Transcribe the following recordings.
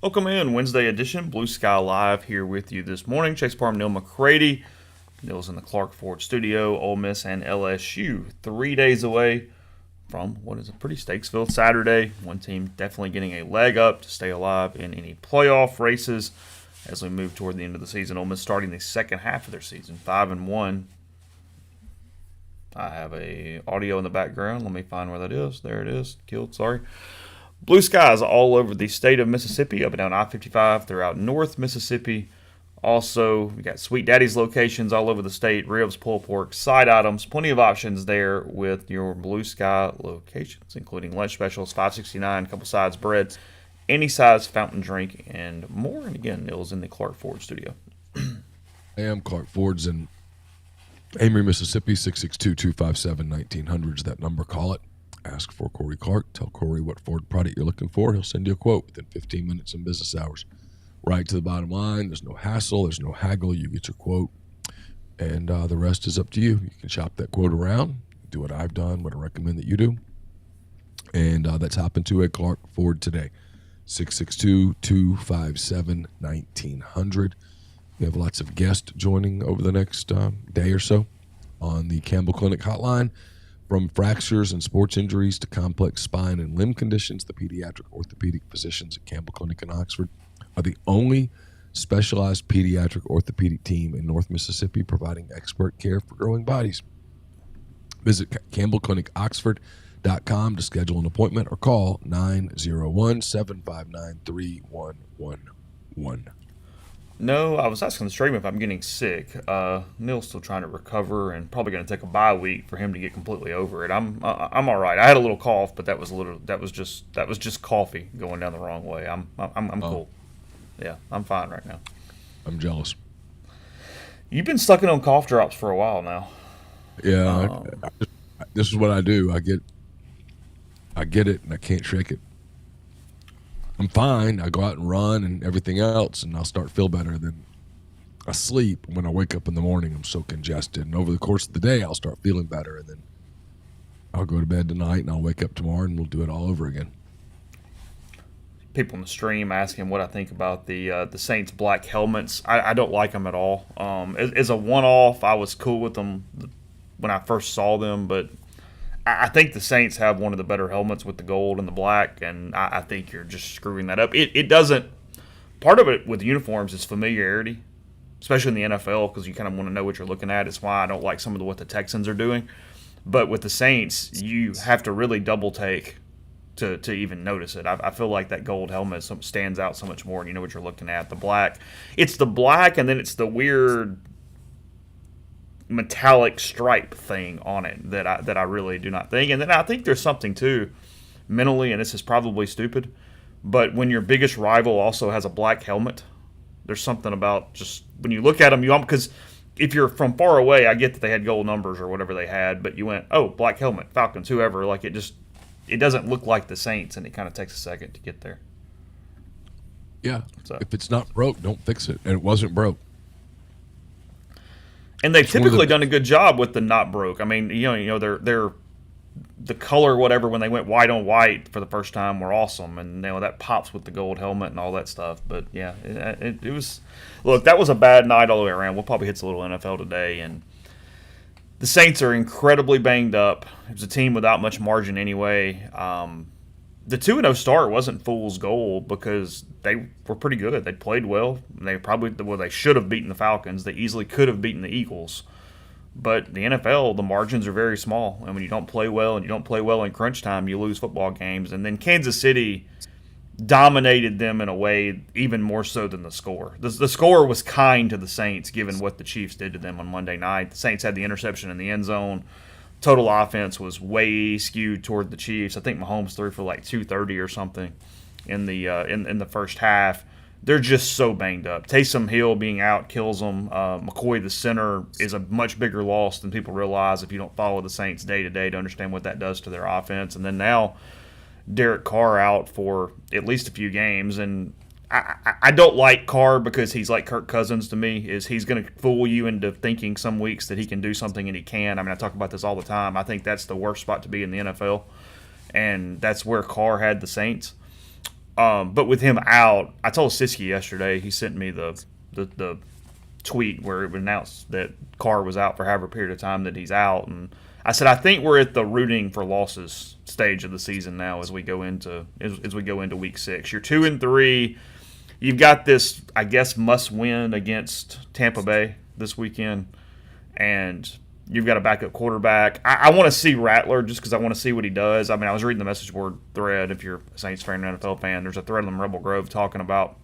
Welcome in, Wednesday edition, Blue Sky Live here with you this morning. Chase Parham and Neal McCready. Neal's in the Clark Ford studio. Ole Miss and LSU 3 days away from what is a pretty stakes-filled Saturday. One team definitely getting a leg up to stay alive in any playoff races as we move toward the end of the season. Ole Miss starting the second half of their season, 5-1. I have a audio in the background. Let me find where that is. There it is. Killed, sorry. Blue skies all over the state of Mississippi, up and down I-55 throughout North Mississippi. Also, we got Sweet Daddy's locations all over the state, ribs, pulled pork, side items, plenty of options there with your Blue Sky locations, including lunch specials, $5.69, couple sides breads, any size fountain drink, and more. And again, Neal's in the Clark Ford studio. I am Clark Ford's in Amory, Mississippi, 662-257-1900 is that number. Call it. Ask for Corey Clark. Tell Corey what Ford product you're looking for. He'll send you a quote within 15 minutes in business hours. Right to the bottom line. There's no hassle. There's no haggle. You get your quote, and the rest is up to you. You can shop that quote around, do what I've done, what I recommend that you do, and that's happened to a Clark Ford today. 662-257-1900. We have lots of guests joining over the next day or so on the Campbell Clinic hotline. From fractures and sports injuries to complex spine and limb conditions, the pediatric orthopedic physicians at Campbell Clinic in Oxford are the only specialized pediatric orthopedic team in North Mississippi providing expert care for growing bodies. Visit campbellclinicoxford.com to schedule an appointment or call 901-759-3111. No, I was asking the stream if I'm getting sick. Neal's still trying to recover and probably going to take a bye week for him to get completely over it. I'm all right. I had a little cough, but that was just coffee going down the wrong way. I'm cool. Yeah, I'm fine right now. I'm jealous. You've been sucking on cough drops for a while now. Yeah, this is what I do. I get it and I can't shake it. I'm fine. I go out and run and everything else, and I'll start to feel better. Then I sleep. When I wake up in the morning, I'm so congested. And over the course of the day, I'll start feeling better. And then I'll go to bed tonight, and I'll wake up tomorrow, and we'll do it all over again. People in the stream asking what I think about the Saints black helmets. I don't like them at all. As a one-off, I was cool with them when I first saw them, but I think the Saints have one of the better helmets with the gold and the black, and I think you're just screwing that up. It doesn't – part of it with uniforms is familiarity, especially in the NFL, because you kind of want to know what you're looking at. It's why I don't like some of what the Texans are doing. But with the Saints, you have to really double-take to even notice it. I feel like that gold helmet stands out so much more, and you know what you're looking at. The black – it's the black, and then it's the weird – metallic stripe thing on it that I really do not think. And then I think there's something too mentally, and this is probably stupid, but when your biggest rival also has a black helmet, there's something about just when you look at them, because if you're from far away, I get that they had gold numbers or whatever they had, but you went, oh, black helmet, Falcons, whoever, like it doesn't look like the Saints, and it kind of takes a second to get there. Yeah. So if it's not broke, don't fix it. And it wasn't broke. And they've typically done a good job with the not broke. I mean, you know, they're the color whatever when they went white on white for the first time were awesome, and you know that pops with the gold helmet and all that stuff. But yeah, it was. Look, that was a bad night all the way around. We'll probably hit a little NFL today, and the Saints are incredibly banged up. It was a team without much margin anyway. The 2-0 start wasn't fool's gold because they were pretty good. They played well. They should have beaten the Falcons. They easily could have beaten the Eagles. But the NFL, the margins are very small. And when you don't play well and you don't play well in crunch time, you lose football games. And then Kansas City dominated them in a way even more so than the score. The score was kind to the Saints given what the Chiefs did to them on Monday night. The Saints had the interception in the end zone. Total offense was way skewed toward the Chiefs. I think Mahomes threw for like 230 or something in the first half. They're just so banged up. Taysom Hill being out kills them. McCoy, the center, is a much bigger loss than people realize if you don't follow the Saints day to day to understand what that does to their offense. And then now Derek Carr out for at least a few games, and I don't like Carr because he's like Kirk Cousins to me. He's going to fool you into thinking some weeks that he can do something and he can. I mean, I talk about this all the time. I think that's the worst spot to be in the NFL, and that's where Carr had the Saints. But with him out, I told Siski yesterday. He sent me the tweet where it announced that Carr was out for however period of time that he's out, and I said I think we're at the rooting for losses stage of the season now as we go into week 6. You're 2-3. You've got this, I guess, must win against Tampa Bay this weekend, and you've got a backup quarterback. I want to see Rattler just because I want to see what he does. I mean, I was reading the message board thread. If you're a Saints fan or an NFL fan, there's a thread on Rebel Grove talking about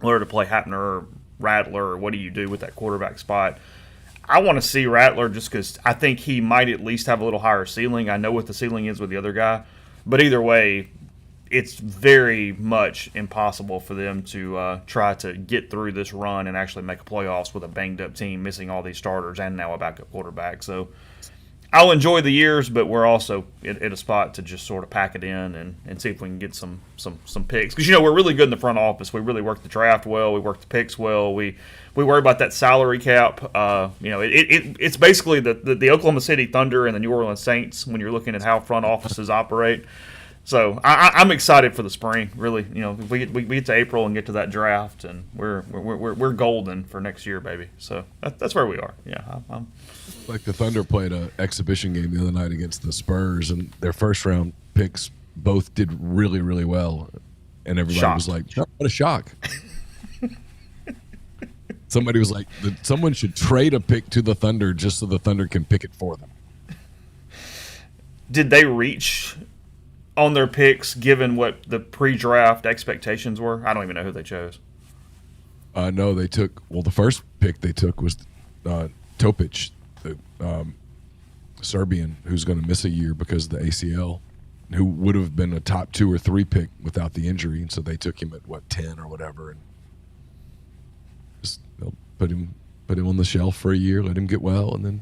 whether to play Hapner or Rattler or what do you do with that quarterback spot. I want to see Rattler just because I think he might at least have a little higher ceiling. I know what the ceiling is with the other guy, but either way, it's very much impossible for them to try to get through this run and actually make a playoffs with a banged-up team, missing all these starters and now a backup quarterback. So I'll enjoy the years, but we're also at a spot to just sort of pack it in and see if we can get some picks. Because, we're really good in the front office. We really work the draft well. We work the picks well. We worry about that salary cap. It's basically the Oklahoma City Thunder and the New Orleans Saints when you're looking at how front offices operate. So I'm excited for the spring. Really, if we get to April and get to that draft, and we're golden for next year, baby. So that's where we are. Yeah, I'm like the Thunder played an exhibition game the other night against the Spurs, and their first round picks both did really, really well, and everybody was like, "What a shock!" Somebody was like, "Someone should trade a pick to the Thunder just so the Thunder can pick it for them." Did they reach on their picks, given what the pre-draft expectations were? I don't even know who they chose. No, they took – well, the first pick they took was Topic, the Serbian, who's going to miss a year because of the ACL, who would have been a top 2 or 3 pick without the injury. And so they took him at, 10 or whatever, and just put him on the shelf for a year, let him get well, and then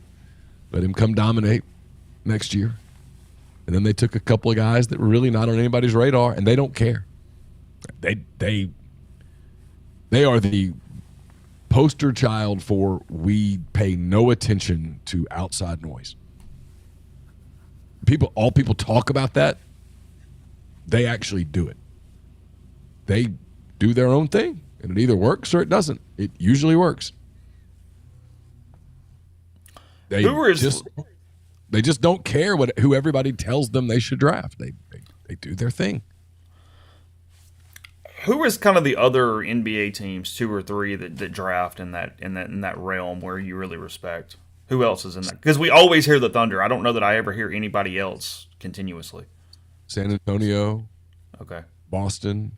let him come dominate next year. And then they took a couple of guys that were really not on anybody's radar, and they don't care. They are the poster child for we pay no attention to outside noise. All people talk about that. They actually do it. They do their own thing, and it either works or it doesn't. It usually works. They just don't care who everybody tells them they should draft. They do their thing. Who is kind of the other NBA teams, 2 or 3 that draft in that realm where you really respect? Who else is in that? Because we always hear the Thunder. I don't know that I ever hear anybody else continuously. San Antonio. Okay. Boston.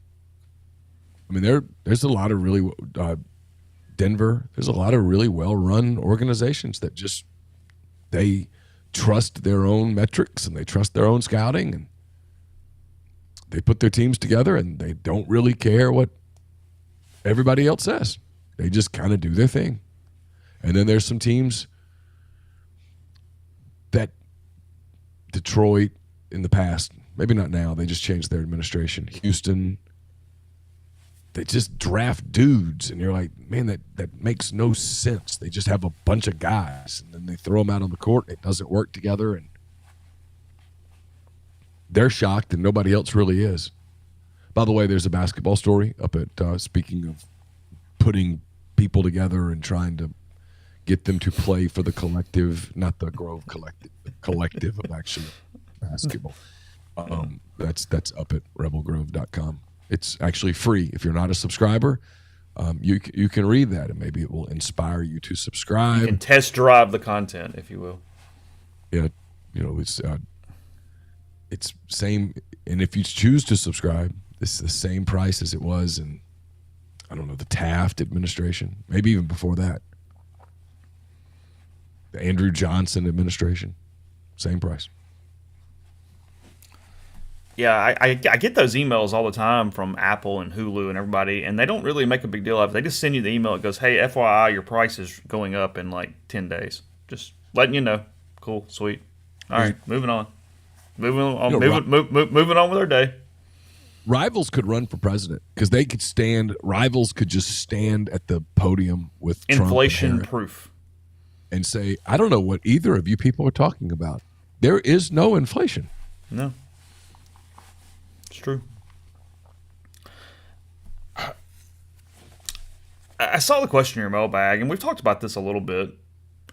I mean, there's a lot of really Denver. There's a lot of really well-run organizations that just they trust their own metrics and they trust their own scouting, and they put their teams together and they don't really care what everybody else says. They just kind of do their thing. And then there's some teams that Detroit in the past, maybe not now, they just changed their administration. Houston, they just draft dudes, and you're like, man, that makes no sense. They just have a bunch of guys, and then they throw them out on the court. It doesn't work together, and they're shocked, and nobody else really is. By the way, there's a basketball story up at, speaking of putting people together and trying to get them to play for the collective, not the Grove collective, the collective of actually basketball. That's up at rebelgrove.com. It's actually free. If you're not a subscriber, you can read that, and maybe it will inspire you to subscribe. You can test drive the content, if you will. Yeah, it's same. And if you choose to subscribe, it's the same price as it was in, I don't know, the Taft administration, maybe even before that. The Andrew Johnson administration, same price. Yeah, I get those emails all the time from Apple and Hulu and everybody, and they don't really make a big deal of it. They just send you the email. It goes, hey, FYI, your price is going up in like 10 days. Just letting you know. Cool, sweet. All right, moving on. Moving on with our day. Rivals could run for president because they could stand. Rivals could just stand at the podium with inflation Trump proof and say, I don't know what either of you people are talking about. There is no inflation. No. It's true. I saw the question in your mailbag, and we've talked about this a little bit,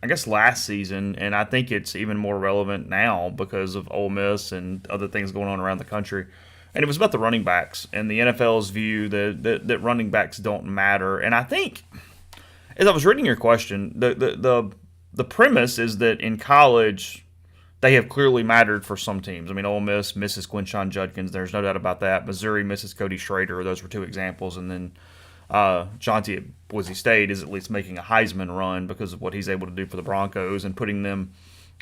I guess, last season, and I think it's even more relevant now because of Ole Miss and other things going on around the country. And it was about the running backs and the NFL's view that running backs don't matter. And I think, as I was reading your question, the premise is that in college they have clearly mattered for some teams. I mean, Ole Miss misses Quinshon Judkins. There's no doubt about that. Missouri misses Cody Schrader. Those were two examples. And then Jonty at Boise State is at least making a Heisman run because of what he's able to do for the Broncos and putting them,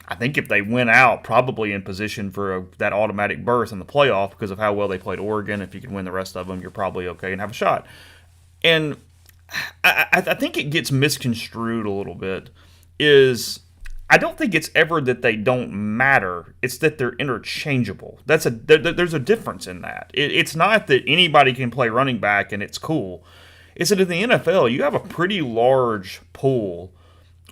I think if they win out, probably in position for that automatic berth in the playoff because of how well they played Oregon. If you can win the rest of them, you're probably okay and have a shot. And I think it gets misconstrued a little bit is I don't think it's ever that they don't matter. It's that they're interchangeable. There's a difference in that. It's not that anybody can play running back and it's cool. It's that in the NFL, you have a pretty large pool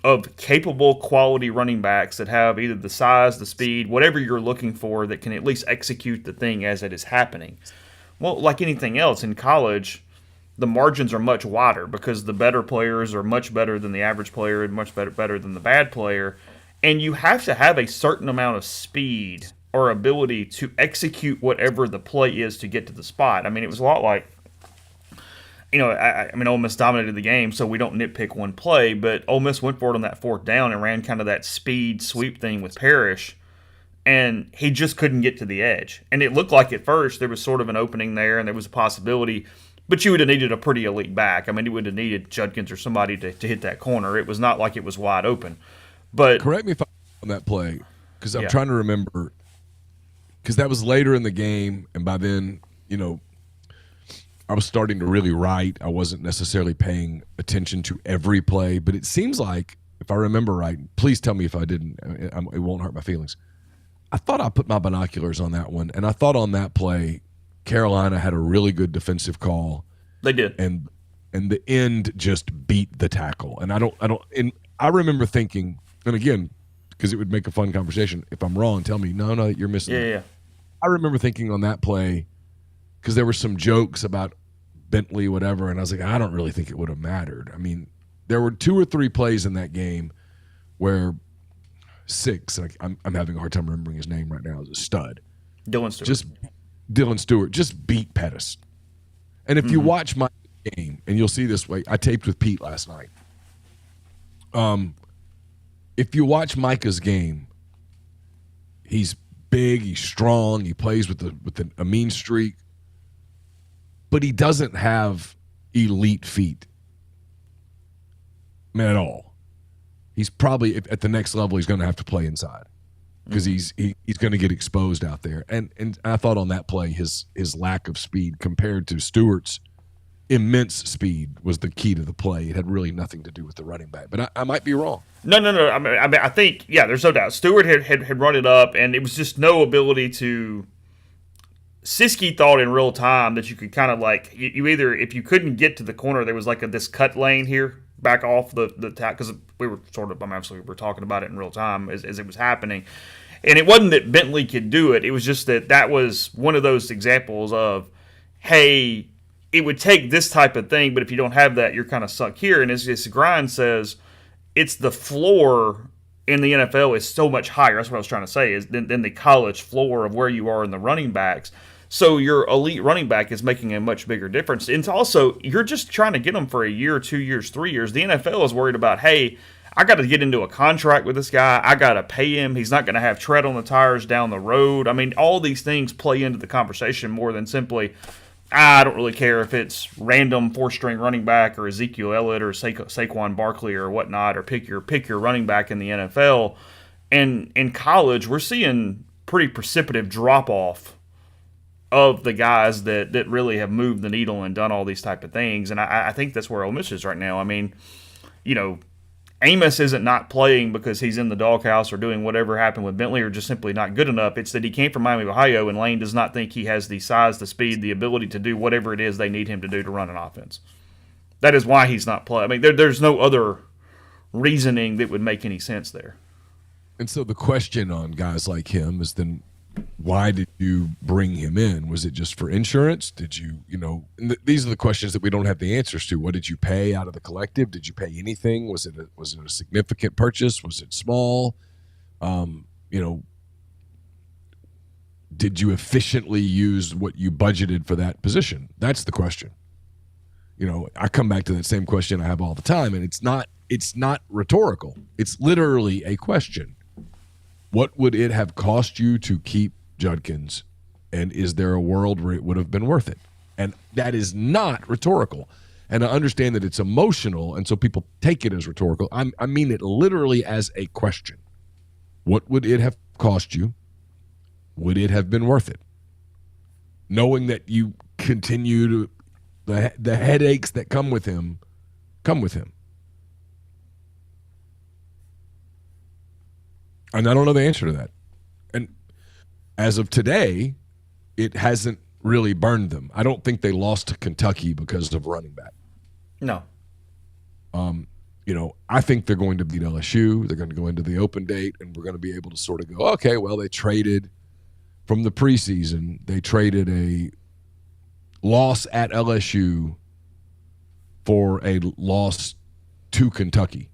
of capable quality running backs that have either the size, the speed, whatever you're looking for that can at least execute the thing as it is happening. Well, like anything else in college, the margins are much wider because the better players are much better than the average player and much better than the bad player. And you have to have a certain amount of speed or ability to execute whatever the play is to get to the spot. I mean, it was a lot like, I mean, Ole Miss dominated the game, so we don't nitpick one play, but Ole Miss went for it on that fourth down and ran kind of that speed sweep thing with Parrish, and he just couldn't get to the edge. And it looked like at first there was sort of an opening there and there was a possibility, but you would have needed a pretty elite back. I mean, you would have needed Judkins or somebody to hit that corner. It was not like it was wide open. But correct me if I'm on that play, because I'm trying to remember, because that was later in the game, and by then, I was starting to really write. I wasn't necessarily paying attention to every play, but it seems like, if I remember right, please tell me if I didn't. It won't hurt my feelings. I thought I put my binoculars on that one, and I thought on that play, Carolina had a really good defensive call. They did, and the end just beat the tackle. And I remember thinking, and again, because it would make a fun conversation. If I'm wrong, tell me. No, you're missing. Yeah. I remember thinking on that play, because there were some jokes about Bentley, whatever, and I was like, I don't really think it would have mattered. I mean, there were 2 or 3 plays in that game where 6, and I'm having a hard time remembering his name right now, is a stud. Dylan Stewart just beat Pettis. And if you watch my game, and you'll see this way, I taped with Pete last night. If you watch Micah's game, he's big, he's strong, he plays with a mean streak, but he doesn't have elite feet, man, at all. He's probably at the next level. He's going to have to play inside because he's going to get exposed out there. And I thought on that play, his lack of speed compared to Stewart's immense speed was the key to the play. It had really nothing to do with the running back, but I might be wrong. No. I mean, I think, there's no doubt. Stewart had run it up, and it was just no ability to. Siski thought in real time that you could kind of like you either, if you couldn't get to the corner, there was like this cut lane here back off the because we were we were talking about it in real time as it was happening, and it wasn't that Bentley could do it. It was just that was one of those examples of, hey, it would take this type of thing, but if you don't have that, you're kind of stuck here. And as Grind says, it's the floor in the NFL is so much higher. That's what I was trying to say, is than the college floor of where you are in the running backs. So your elite running back is making a much bigger difference. And also, you're just trying to get them for a year, 2 years, 3 years. The NFL is worried about, hey, I got to get into a contract with this guy. I got to pay him. He's not going to have tread on the tires down the road. I mean, all these things play into the conversation more than simply, I don't really care if it's random 4-string running back or Ezekiel Elliott or Saquon Barkley or whatnot, or pick your running back in the NFL. And in college, we're seeing pretty precipitative drop-off of the guys that really have moved the needle and done all these type of things. And I think that's where Ole Miss is right now. I mean, Amos isn't not playing because he's in the doghouse or doing whatever happened with Bentley or just simply not good enough. It's that he came from Miami of Ohio, and Lane does not think he has the size, the speed, the ability to do whatever it is they need him to do to run an offense. That is why he's not playing. I mean, there's no other reasoning that would make any sense there. And so the question on guys like him is then why did you bring him in? Was it just for insurance? Did you, these are the questions that we don't have the answers to. What did you pay out of the collective? Did you pay anything? Was it a significant purchase? Was it small? Did you efficiently use what you budgeted for that position? That's the question. I come back to that same question I have all the time, and it's not rhetorical. It's literally a question. What would it have cost you to keep Judkins, and is there a world where it would have been worth it? And that is not rhetorical. And I understand that it's emotional, and so people take it as rhetorical. I mean it literally as a question. What would it have cost you? Would it have been worth it? Knowing that you continue to the headaches that come with him. And I don't know the answer to that. And as of today, it hasn't really burned them. I don't think they lost to Kentucky because of running back. No. I think they're going to beat LSU. They're going to go into the open date, and we're going to be able to sort of go, okay, well, they traded from the preseason. They traded a loss at LSU for a loss to Kentucky.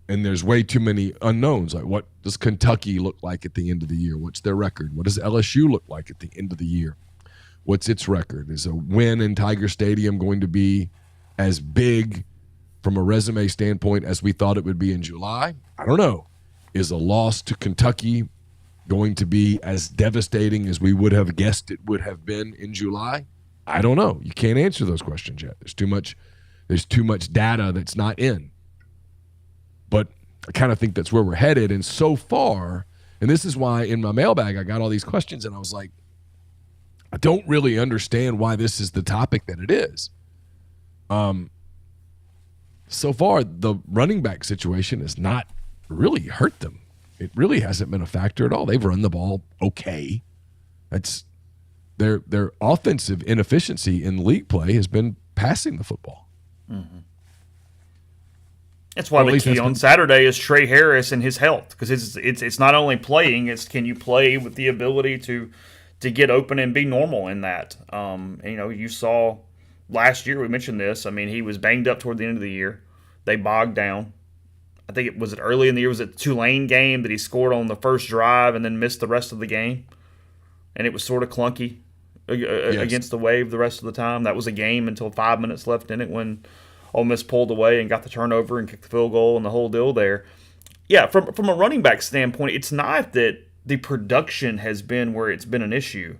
And there's way too many unknowns. Like, what does Kentucky look like at the end of the year? What's their record? What does LSU look like at the end of the year? What's its record? Is a win in Tiger Stadium going to be as big from a resume standpoint as we thought it would be in July? I don't know. Is a loss to Kentucky going to be as devastating as we would have guessed it would have been in July? I don't know. You can't answer those questions yet. There's too much data that's not in. But I kind of think that's where we're headed. And so far, and this is why in my mailbag I got all these questions, and I was like, I don't really understand why this is the topic that it is. So far, the running back situation has not really hurt them. It really hasn't been a factor at all. They've run the ball okay. That's their offensive inefficiency in league play has been passing the football. Mm-hmm. That's why the key on Saturday is Trey Harris and his health, because it's not only playing; it's can you play with the ability to get open and be normal in that. You saw last year, we mentioned this. I mean, he was banged up toward the end of the year. They bogged down. I think it was early in the year. Was it the Tulane game that he scored on the first drive and then missed the rest of the game? And it was sort of clunky against the Wave the rest of the time. That was a game until 5 minutes left in it when Ole Miss pulled away and got the turnover and kicked the field goal and the whole deal there. Yeah, from a running back standpoint, it's not that the production has been where it's been an issue.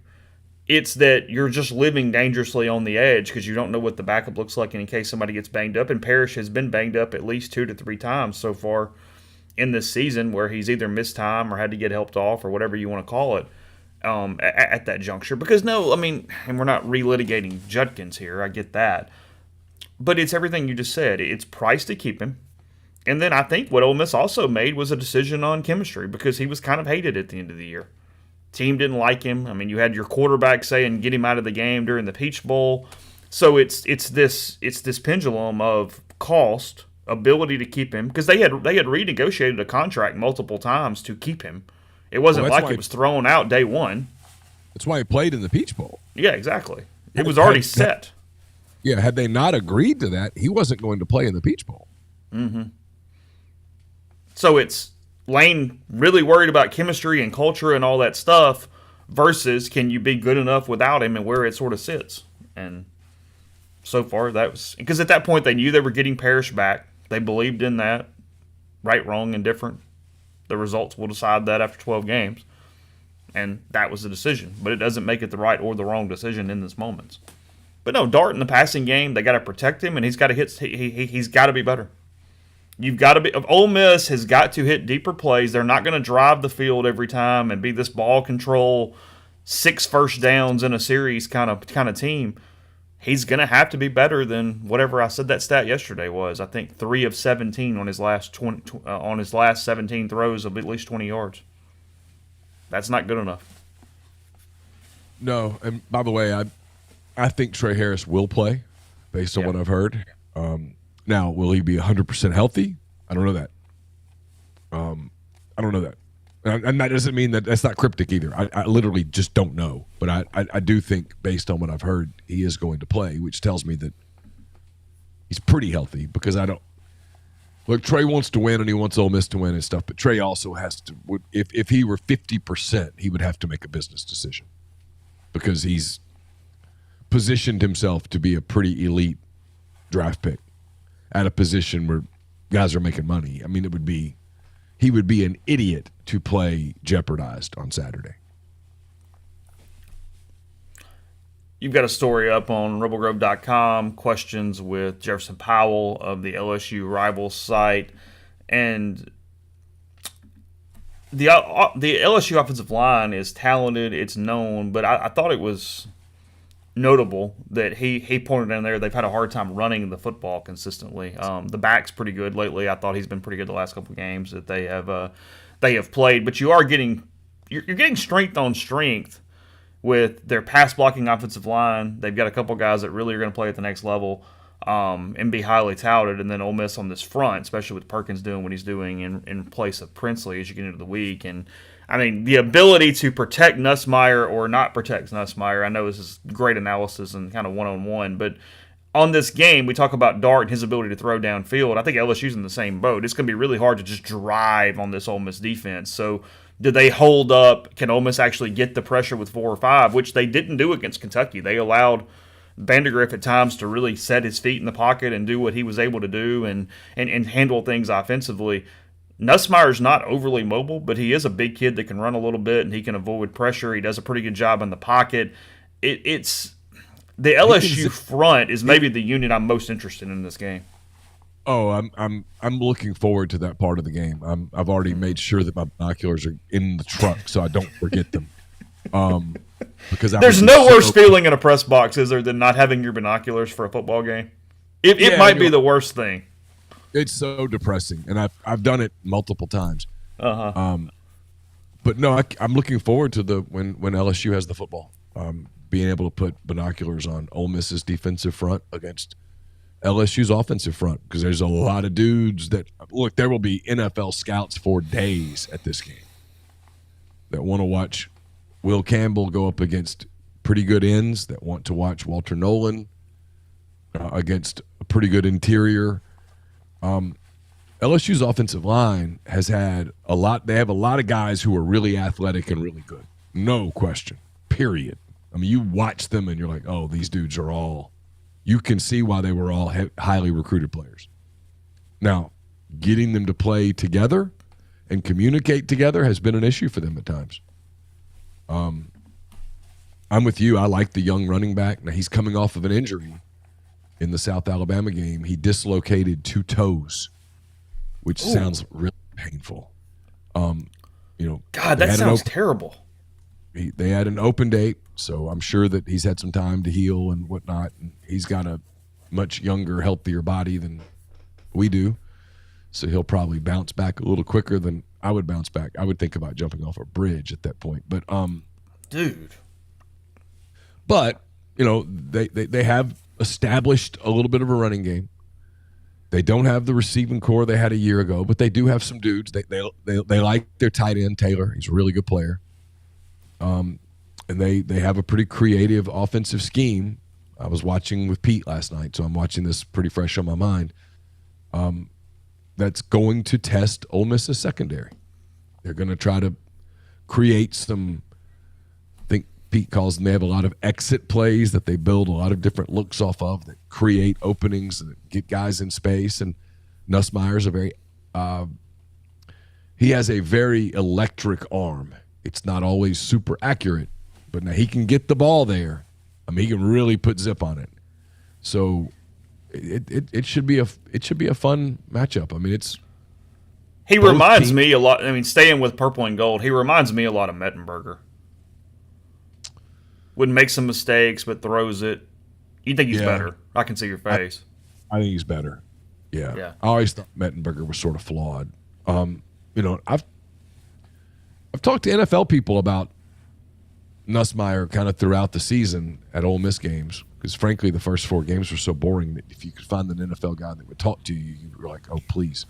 It's that you're just living dangerously on the edge because you don't know what the backup looks like in case somebody gets banged up. And Parrish has been banged up at least 2 to 3 times so far in this season where he's either missed time or had to get helped off or whatever you want to call it at that juncture. Because, and we're not relitigating Judkins here. I get that. But it's everything you just said. It's price to keep him. And then I think what Ole Miss also made was a decision on chemistry because he was kind of hated at the end of the year. Team didn't like him. I mean, you had your quarterback saying get him out of the game during the Peach Bowl. So it's this pendulum of cost, ability to keep him, because they had renegotiated a contract multiple times to keep him. It wasn't like it was thrown out day one. That's why he played in the Peach Bowl. Yeah, exactly. It was already set. Yeah, had they not agreed to that, he wasn't going to play in the Peach Bowl. Mm-hmm. So it's Lane really worried about chemistry and culture and all that stuff versus can you be good enough without him and where it sort of sits. And so far that was – because at that point they knew they were getting Parrish back. They believed in that. Right, wrong, and different. The results will decide that after 12 games. And that was the decision. But it doesn't make it the right or the wrong decision in this moments. But no, Dart in the passing game, they got to protect him, and he's got to hit. He's got to be better. You've got to be. Ole Miss has got to hit deeper plays. They're not going to drive the field every time and be this ball control, 6 first downs in a series kind of team. He's going to have to be better than whatever I said that stat yesterday was. I think 3 of 17 on his last 17 throws of at least 20 yards. That's not good enough. No, and by the way, I think Trey Harris will play based on what I've heard. Now, will he be 100% healthy? I don't know that. And that doesn't mean that's not cryptic either. I literally just don't know. But I do think, based on what I've heard, he is going to play, which tells me that he's pretty healthy because I don't. Look, Trey wants to win and he wants Ole Miss to win and stuff, but Trey also has to. If he were 50%, he would have to make a business decision because he's positioned himself to be a pretty elite draft pick at a position where guys are making money. I mean, he would be an idiot to play jeopardized on Saturday. You've got a story up on rebelgrove.com, questions with Jefferson Powell of the LSU Rivals site. And the LSU offensive line is talented, it's known, but I thought it was notable that he pointed in there they've had a hard time running the football consistently. The back's pretty good lately. I thought he's been pretty good the last couple of games that they have played. But you're getting strength on strength with their pass blocking offensive line. They've got a couple guys that really are going to play at the next level and be highly touted. And then Ole Miss on this front, especially with Perkins doing what he's doing in place of Princely as you get into the week. And I mean, the ability to protect Nussmeier or not protect Nussmeier, I know this is great analysis and kind of one-on-one, but on this game, we talk about Dart and his ability to throw downfield. I think LSU's in the same boat. It's going to be really hard to just drive on this Ole Miss defense. So do they hold up? Can Ole Miss actually get the pressure with 4 or 5, which they didn't do against Kentucky? They allowed Vandergriff at times to really set his feet in the pocket and do what he was able to do and handle things offensively. Nussmeier's not overly mobile, but he is a big kid that can run a little bit and he can avoid pressure. He does a pretty good job in the pocket. It's the LSU front is maybe the unit I'm most interested in this game. Oh, I'm looking forward to that part of the game. I've already made sure that my binoculars are in the truck so I don't forget them. Because there's no worse feeling in a press box, is there, than not having your binoculars for a football game? It might be the worst thing. It's so depressing, and I've done it multiple times. Uh-huh. But no, I'm looking forward to when LSU has the football, being able to put binoculars on Ole Miss's defensive front against LSU's offensive front, because there's a lot of dudes that look. There will be NFL scouts for days at this game that want to watch Will Campbell go up against pretty good ends, that want to watch Walter Nolan against a pretty good interior. LSU's offensive line has had a lot. They have a lot of guys who are really athletic and really good. No question. Period. I mean, you watch them and you're like, oh, these dudes are all. You can see why they were all highly recruited players. Now, getting them to play together and communicate together has been an issue for them at times. I'm with you. I like the young running back. Now, he's coming off of an injury. In the South Alabama game, he dislocated 2 toes, which sounds really painful. God, that sounds terrible. They had an open date, so I'm sure that he's had some time to heal and whatnot. And he's got a much younger, healthier body than we do, so he'll probably bounce back a little quicker than I would bounce back. I would think about jumping off a bridge at that point, but dude. But they have established a little bit of a running game. They don't have the receiving core they had a year ago, but they do have some dudes. They like their tight end Taylor. He's a really good player. And they have a pretty creative offensive scheme. I was watching with Pete last night, so I'm watching this pretty fresh on my mind. That's going to test Ole Miss's secondary. They're going to try to create some. Pete calls them, they have a lot of exit plays that they build a lot of different looks off of that create openings and get guys in space. And Nussmeier's he has a very electric arm. It's not always super accurate, but now he can get the ball there. I mean, he can really put zip on it. So it should be a fun matchup. I mean, he reminds me a lot. I mean, staying with purple and gold, he reminds me a lot of Mettenberger. Would make some mistakes, but throws it. You think he's better? I can see your face. I think he's better. Yeah. I always thought Mettenberger was sort of flawed. I've talked to NFL people about Nussmeier kind of throughout the season at Ole Miss games, because frankly, the first 4 games were so boring that if you could find an NFL guy that would talk to you, you were like, oh, please.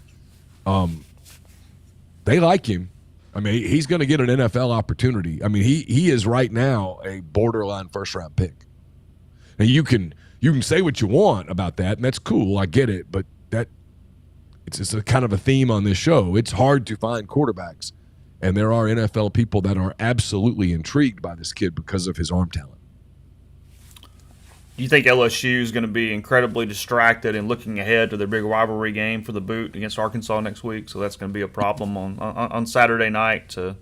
They like him. I mean, he's going to get an NFL opportunity. I mean, he is right now a borderline first-round pick. And you can say what you want about that, and that's cool. I get it, but it's just a kind of a theme on this show. It's hard to find quarterbacks, and there are NFL people that are absolutely intrigued by this kid because of his arm talent. Do you think LSU is going to be incredibly distracted and looking ahead to their big rivalry game for the boot against Arkansas next week? So that's going to be a problem on Saturday night to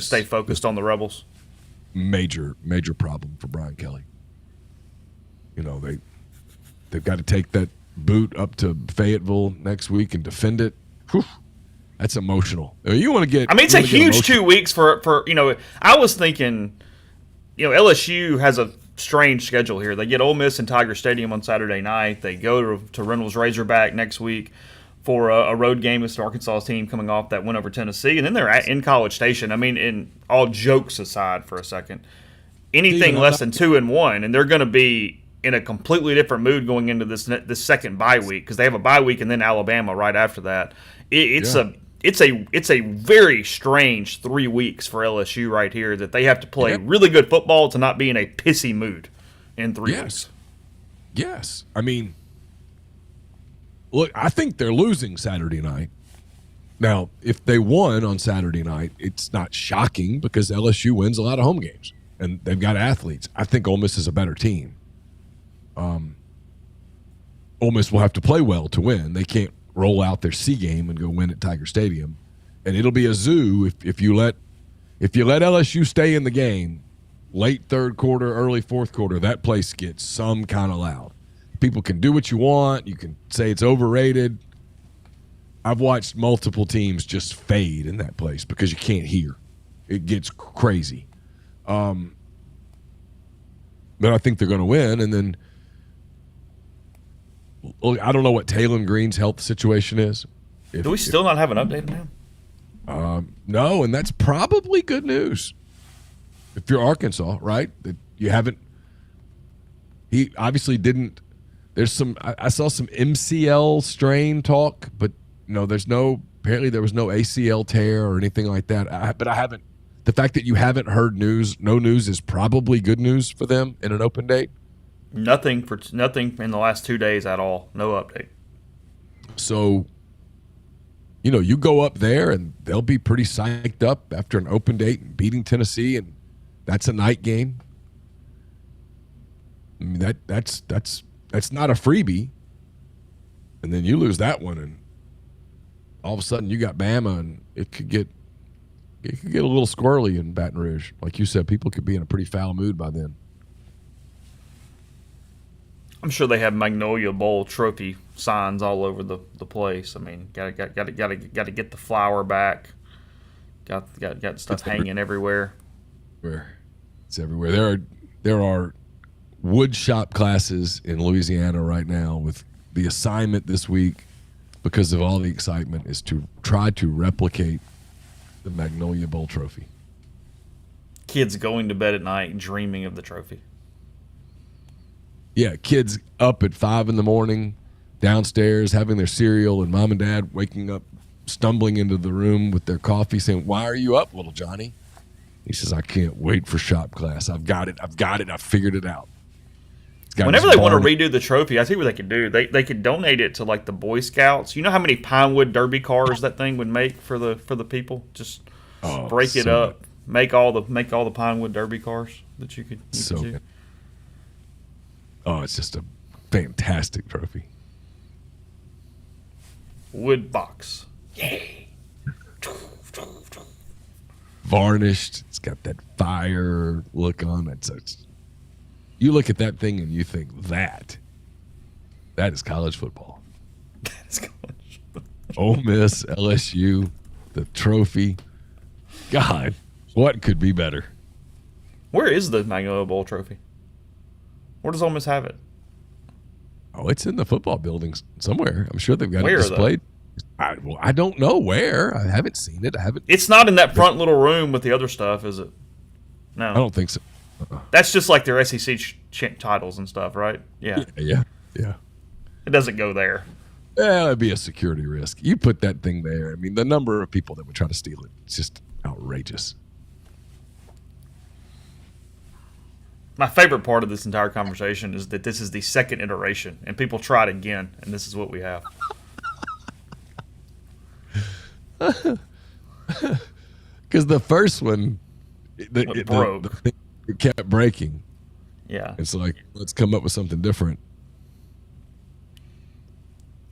stay focused on the Rebels. Major problem for Brian Kelly. You know, they've got to take that boot up to Fayetteville next week and defend it. Whew, that's emotional. You want to get. I mean, it's a huge 2 weeks for I was thinking, LSU has a strange schedule here. They get Ole Miss and Tiger Stadium on Saturday night. They go to Reynolds Razorback next week for a road game against Arkansas team coming off that win over Tennessee, and then they're in College Station. I mean, in all jokes aside for a second, anything less than 2-1, and they're going to be in a completely different mood going into this second bye week because they have a bye week and then Alabama right after that. It's a very strange 3 weeks for LSU right here that they have to play really good football to not be in a pissy mood in 3 weeks. Yes. I mean, look, I think they're losing Saturday night. Now, if they won on Saturday night, it's not shocking because LSU wins a lot of home games and they've got athletes. I think Ole Miss is a better team. Ole Miss will have to play well to win. They can't roll out their C game and go win at Tiger Stadium, and it'll be a zoo if you let LSU stay in the game late third quarter, early fourth quarter. That place gets some kind of loud. People can do what you want. You can say it's overrated. I've watched multiple teams just fade in that place because you can't hear. It gets crazy. But I think they're going to win, and then I don't know what Taylon Green's health situation is. Do we still not have an update on him? No, and that's probably good news. If you're Arkansas, right? That you haven't. He obviously didn't. There's some. I saw some MCL strain talk, but there's no. Apparently, there was no ACL tear or anything like that. But I haven't. The fact that you haven't heard news, no news, is probably good news for them in an open date. Nothing in the last 2 days at all. No update. So, you go up there and they'll be pretty psyched up after an open date and beating Tennessee, and that's a night game. I mean that's not a freebie. And then you lose that one, and all of a sudden you got Bama, and it could get a little squirrely in Baton Rouge. Like you said, people could be in a pretty foul mood by then. I'm sure they have Magnolia Bowl trophy signs all over the place. I mean, gotta get the flour back. Got stuff hanging everywhere. It's everywhere. There are wood shop classes in Louisiana right now with the assignment this week, because of all the excitement, is to try to replicate the Magnolia Bowl trophy. Kids going to bed at night dreaming of the trophy. Yeah, kids up at 5 a.m, downstairs having their cereal, and mom and dad waking up, stumbling into the room with their coffee, saying, "Why are you up, little Johnny?" He says, "I can't wait for shop class. I've got it. I've figured it out." Whenever they want to redo the trophy, I see what they could do. They could donate it to like the Boy Scouts. You know how many Pinewood Derby cars that thing would make for the people? Just break it up, make all the Pinewood Derby cars that you could do. Oh, it's just a fantastic trophy. Wood box. Yay. Varnished. It's got that fire look on it. So you look at that thing and you think that is college football. That is college football. Ole Miss, LSU, the trophy. God, what could be better? Where is the Magnolia Bowl trophy? Where does Ole Miss have it? Oh, it's in the football buildings somewhere. I'm sure they've got it displayed. I don't know where. I haven't seen it. It's not in that front little room with the other stuff, is it? No. I don't think so. That's just like their SEC titles and stuff, right? Yeah. Yeah. It doesn't go there. Yeah, it'd be a security risk. You put that thing there. I mean, the number of people that would try to steal it, it's just outrageous. My favorite part of this entire conversation is that this is the second iteration, and people tried again, and this is what we have. Because the first one, It broke. It kept breaking. Yeah. It's like, let's come up with something different.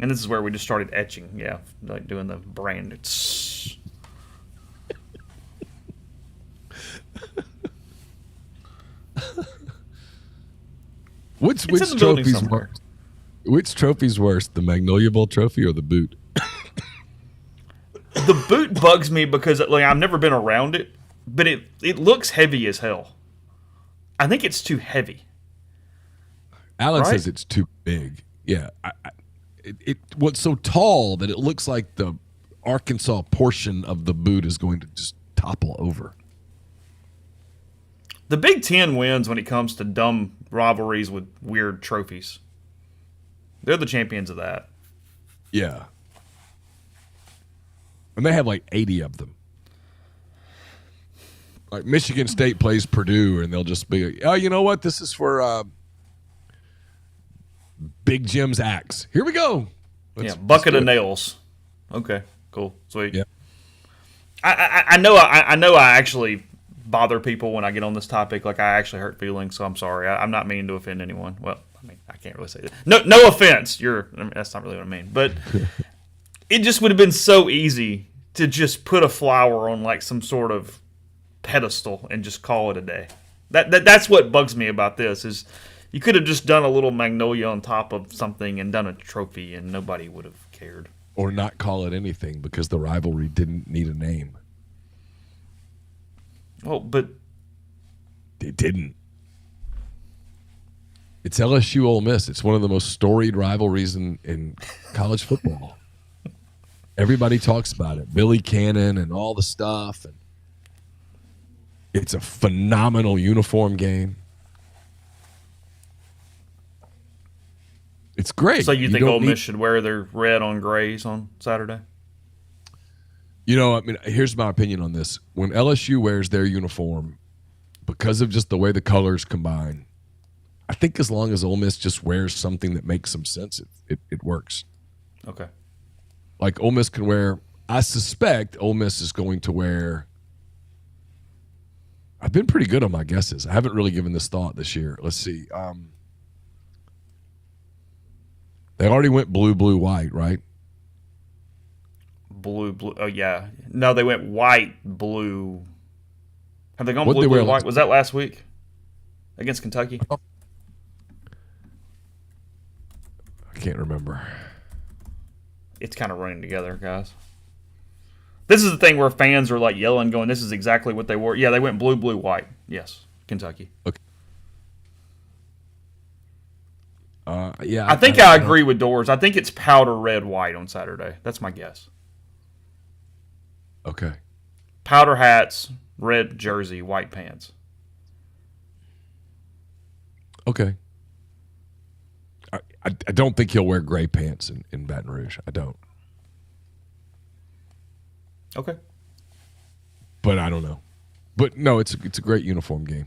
And this is where we just started etching, yeah, like doing the brand. It's Which in the building trophy's somewhere. worse? Which trophy's worse, the Magnolia Bowl trophy or the boot? The boot bugs me because like I've never been around it, but it looks heavy as hell. I think it's too heavy. Alan Right? says it's too big. Yeah, it was so tall that it looks like the Arkansas portion of the boot is going to just topple over. The Big Ten wins when it comes to dumb rivalries with weird trophies. They're the champions of that. Yeah. And they have like 80 of them. Like Michigan State plays Purdue, and they'll just be, oh, you know what? This is for Big Jim's axe. Here we go. Bucket of nails. Okay, cool, sweet. Yeah. I know I actually bother people when I get on this topic. Like I actually hurt feelings, so I'm sorry. I'm not meaning to offend anyone. Well, I mean I can't really say that. No offense. That's not really what I mean. But it just would have been so easy to just put a flower on like some sort of pedestal and just call it a day. That's what bugs me about this is you could have just done a little magnolia on top of something and done a trophy and nobody would have cared. Or not call it anything because the rivalry didn't need a name. Well, but It didn't. It's LSU Ole Miss. It's one of the most storied rivalries in college football. Everybody talks about it. Billy Cannon and all the stuff. And it's a phenomenal uniform game. It's great. so you think don't Ole need- Miss should wear their red on grays on Saturday? You know, I mean, here's my opinion on this. When LSU wears their uniform, because of just the way the colors combine, I think as long as Ole Miss just wears something that makes some sense, it works. Okay. Like Ole Miss can wear, I suspect Ole Miss is going to wear, I've been pretty good on my guesses. I haven't really given this thought this year. Let's see. They already went blue, blue, white, right? Blue. Oh, yeah. No, they went white, blue. Have they gone What'd blue, they wear blue, white? last- Was that last week against Kentucky? I can't remember. It's kind of running together, guys. This is the thing where fans are like yelling, going, "This is exactly what they wore." Yeah, they went blue, blue, white. Yes, Kentucky. Okay. Yeah. I think I agree with Doors. I think it's powder red, white on Saturday. That's my guess. Okay. Powder hats, red jersey, white pants. Okay. I don't think he'll wear gray pants in Baton Rouge. I don't. Okay. But I don't know. But no, it's a great uniform game.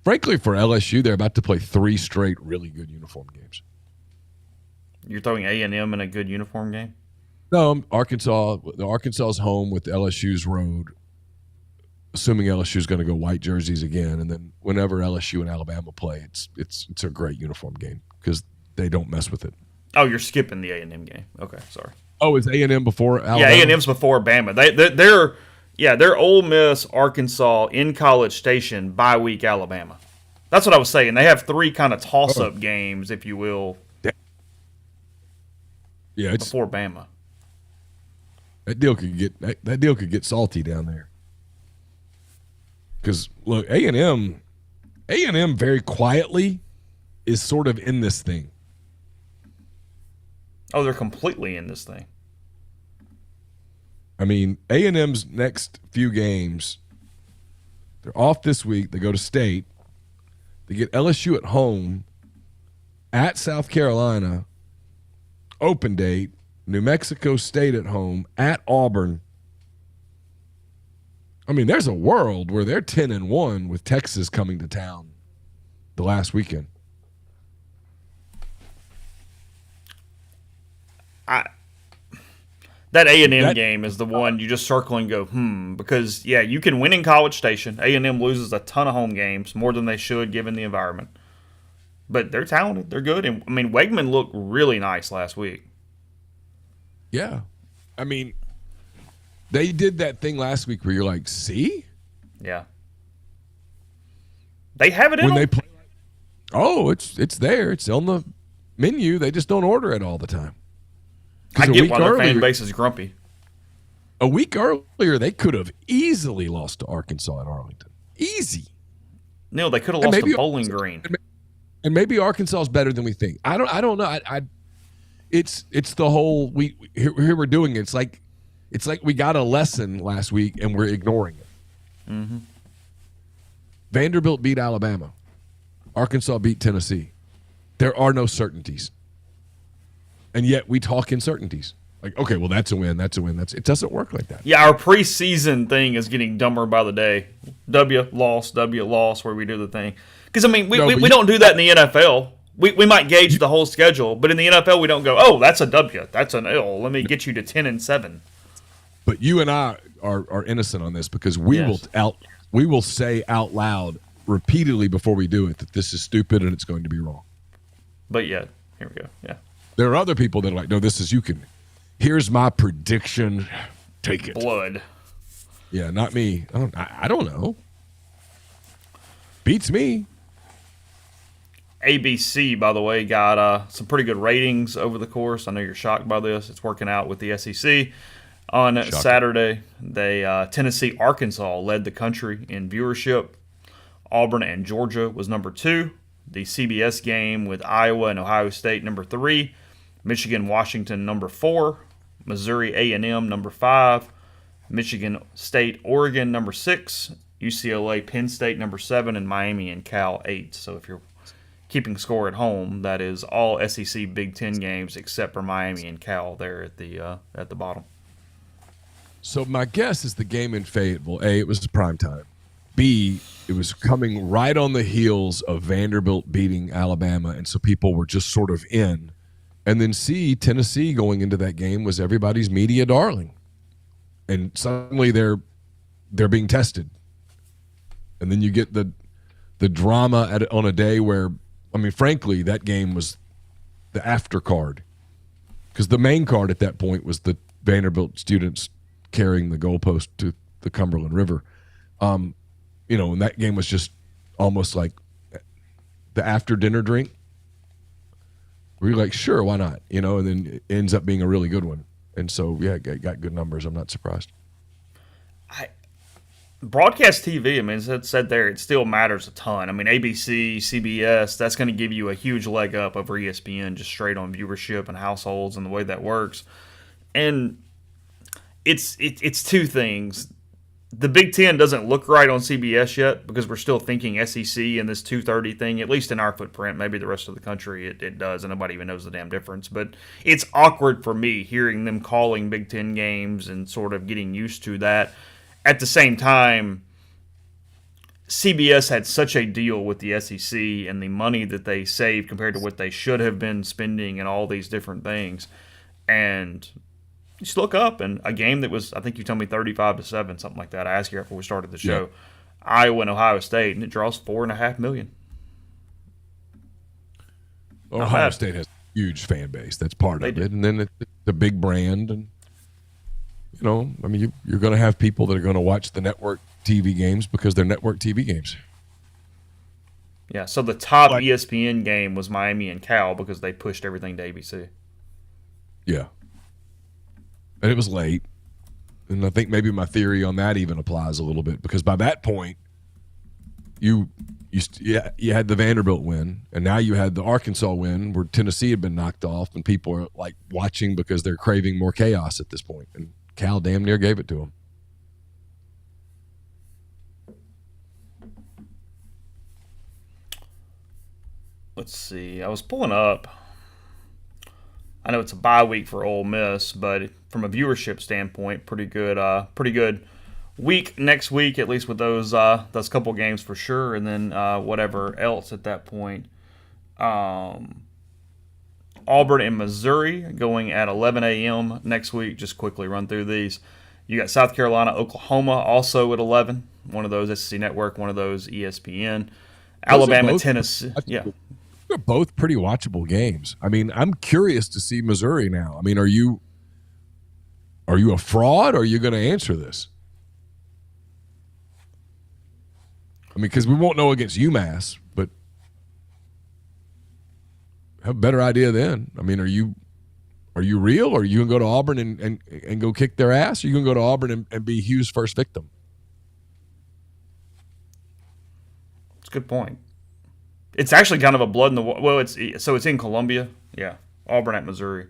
Frankly, for LSU, they're about to play 3 straight really good uniform games. You're throwing A&M in a good uniform game? No, Arkansas's home with LSU's road, assuming LSU's going to go white jerseys again, and then whenever LSU and Alabama play, it's a great uniform game because they don't mess with it. Oh, you're skipping the A&M game. Okay, sorry. Oh, is A&M before Alabama? Yeah, A&M's before Bama. They're Ole Miss, Arkansas, in College Station, bye week Alabama. That's what I was saying. They have 3 kind of toss-up games, if you will, Yeah, before Bama. that deal could get salty down there. Because look, A&M very quietly is sort of in this thing. Oh, they're completely in this thing. I mean, A&M's next few games, they're off this week. They go to State. They get LSU at home, at South Carolina, open date, New Mexico State at home, at Auburn, I mean, there's a world where they're 10-1 with Texas coming to town the last weekend. That A&M game is the one you just circle and go, because, yeah, you can win in College Station. A&M loses a ton of home games, more than they should given the environment. But they're talented. They're good. And, I mean, Wegman looked really nice last week. Yeah. I mean, they did that thing last week where you're like, see? Yeah. They have it in when them. they play. Oh, it's there. It's on the menu. They just don't order it all the time. I get why their fan base is grumpy. A week earlier, they could have easily lost to Arkansas at Arlington. Easy. Neil, they could have lost to Bowling Green. And maybe Arkansas is better than we think. I don't know. It's the whole here we're doing it. It's like we got a lesson last week and we're ignoring it. Mm-hmm. Vanderbilt beat Alabama. Arkansas beat Tennessee. There are no certainties. And yet we talk in certainties. Like, okay, well, that's a win. That's a win. It doesn't work like that. Yeah, our preseason thing is getting dumber by the day. W, loss, where we do the thing. Because, I mean, we don't do that in the NFL. We might gauge the whole schedule, but in the NFL, we don't go, oh, that's a W. That's an L. Let me get you to 10-7. But you and I are innocent on this because we will say out loud repeatedly before we do it that this is stupid and it's going to be wrong. But yeah, here we go. Yeah. There are other people that are like, no, here's my prediction. Take it. Blood. Yeah, not me. I don't know. Beats me. ABC, by the way, got some pretty good ratings over the course. I know you're shocked by this. It's working out with the SEC. On Saturday, Tennessee, Arkansas led the country in viewership. Auburn and Georgia was number 2. The CBS game with Iowa and Ohio State, number 3. Michigan, Washington, number 4. Missouri A&M, number 5. Michigan State, Oregon, number 6. UCLA, Penn State, number 7. And Miami and Cal, 8. So if you're keeping score at home, that is all SEC Big Ten games except for Miami and Cal there at the bottom. So my guess is the game in Fayetteville, A, it was prime time. B, it was coming right on the heels of Vanderbilt beating Alabama, and so people were just sort of in. And then C, Tennessee going into that game was everybody's media darling. And suddenly they're being tested. And then you get the drama on a day where, I mean, frankly, that game was the after card. Because the main card at that point was the Vanderbilt students carrying the goalpost to the Cumberland River. And that game was just almost like the after dinner drink. We're like, sure, why not? And then it ends up being a really good one. And so, yeah, got good numbers. I'm not surprised. Broadcast TV, I mean, it said there, it still matters a ton. I mean, ABC, CBS, that's going to give you a huge leg up over ESPN just straight on viewership and households and the way that works. And it's two things. The Big Ten doesn't look right on CBS yet because we're still thinking SEC and this 230 thing, at least in our footprint. Maybe the rest of the country it does, and nobody even knows the damn difference. But it's awkward for me hearing them calling Big Ten games and sort of getting used to that. At the same time, CBS had such a deal with the SEC and the money that they saved compared to what they should have been spending and all these different things. And you just look up, and a game that was, I think you told me 35-7, something like that. I asked you before we started the show. Yeah. Iowa and Ohio State, and it draws 4.5 million. Ohio State has a huge fan base. That's part of it. And then it's a big brand. And, I mean, you're going to have people that are going to watch the network TV games because they're network TV games. Yeah, so the top ESPN game was Miami and Cal because they pushed everything to ABC. Yeah. And it was late. And I think maybe my theory on that even applies a little bit because by that point, you had the Vanderbilt win, and now you had the Arkansas win where Tennessee had been knocked off, and people are like watching because they're craving more chaos at this point. And Cal damn near gave it to them. Let's see. I was pulling up. I know it's a bye week for Ole Miss, but from a viewership standpoint, pretty good week next week, at least with those couple games for sure, and then whatever else at that point. Auburn and Missouri going at 11 a.m. next week. Just quickly run through these. You got South Carolina, Oklahoma also at 11. One of those SEC Network, one of those ESPN. Alabama, Tennessee. Yeah. They're both pretty watchable games. I mean, I'm curious to see Missouri now. I mean, are you a fraud or are you going to answer this? I mean, because we won't know against UMass, but have a better idea then. I mean, are you real, or are you going to go to Auburn and go kick their ass? Or are you going to go to Auburn and be Hugh's first victim? It's a good point. It's actually kind of a blood in the well. It's in Columbia. Yeah, Auburn at Missouri.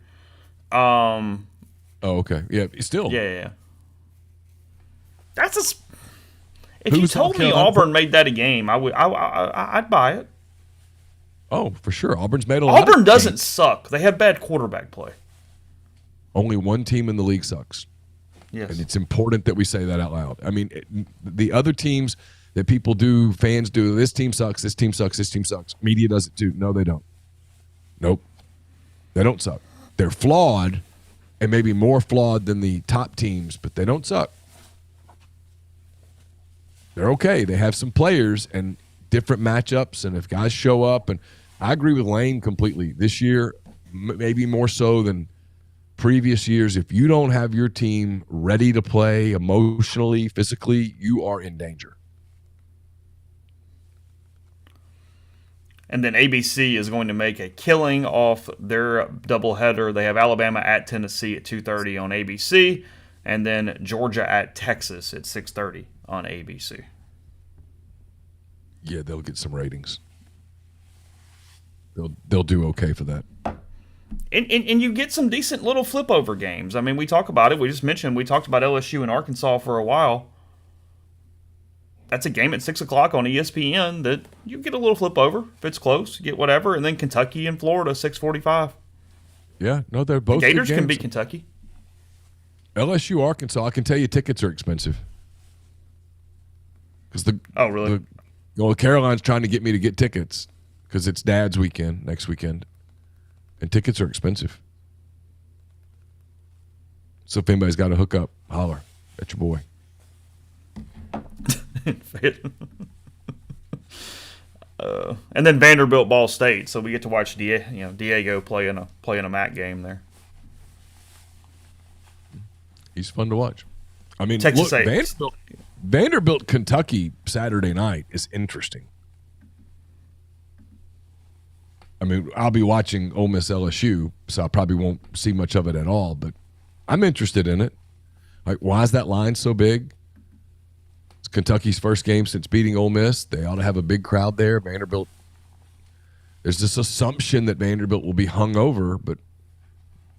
Oh, okay. Yeah, still. Yeah. That's a. If you told me Auburn made that a game, I'd buy it. Oh, for sure. Auburn's made a lot. Auburn doesn't suck. They have bad quarterback play. Only one team in the league sucks. Yes. And it's important that we say that out loud. I mean, the other teams that fans do, this team sucks, this team sucks, this team sucks. Media does it too. No, they don't. Nope. They don't suck. They're flawed, and maybe more flawed than the top teams, but they don't suck. They're okay. They have some players and different matchups, and if guys show up, and I agree with Lane completely. This year, maybe more so than previous years, if you don't have your team ready to play emotionally, physically, you are in danger. And then ABC is going to make a killing off their doubleheader. They have Alabama at Tennessee at 2:30 on ABC, and then Georgia at Texas at 6:30 on ABC. Yeah, they'll get some ratings. They'll do okay for that. And you get some decent little flip over games. I mean, we talk about it. We talked about LSU and Arkansas for a while. That's a game at 6 o'clock on ESPN that you get a little flip over if it's close. You get whatever, and then Kentucky and Florida 6:45. Yeah, no, they're both. The Gators can beat Kentucky. LSU, Arkansas. I can tell you, tickets are expensive. Because really? Caroline's trying to get me to get tickets because it's Dad's weekend next weekend, and tickets are expensive. So if anybody's got to hook up, holler at your boy. And then Vanderbilt, Ball State, so we get to watch Diego play in a MAC game there. He's fun to watch. I mean, Texas look, Vanderbilt, Kentucky Saturday night is interesting. I mean, I'll be watching Ole Miss LSU, so I probably won't see much of it at all, but I'm interested in it. Like, why is that line so big? It's Kentucky's first game since beating Ole Miss. They ought to have a big crowd there. Vanderbilt, there's this assumption that Vanderbilt will be hung over, but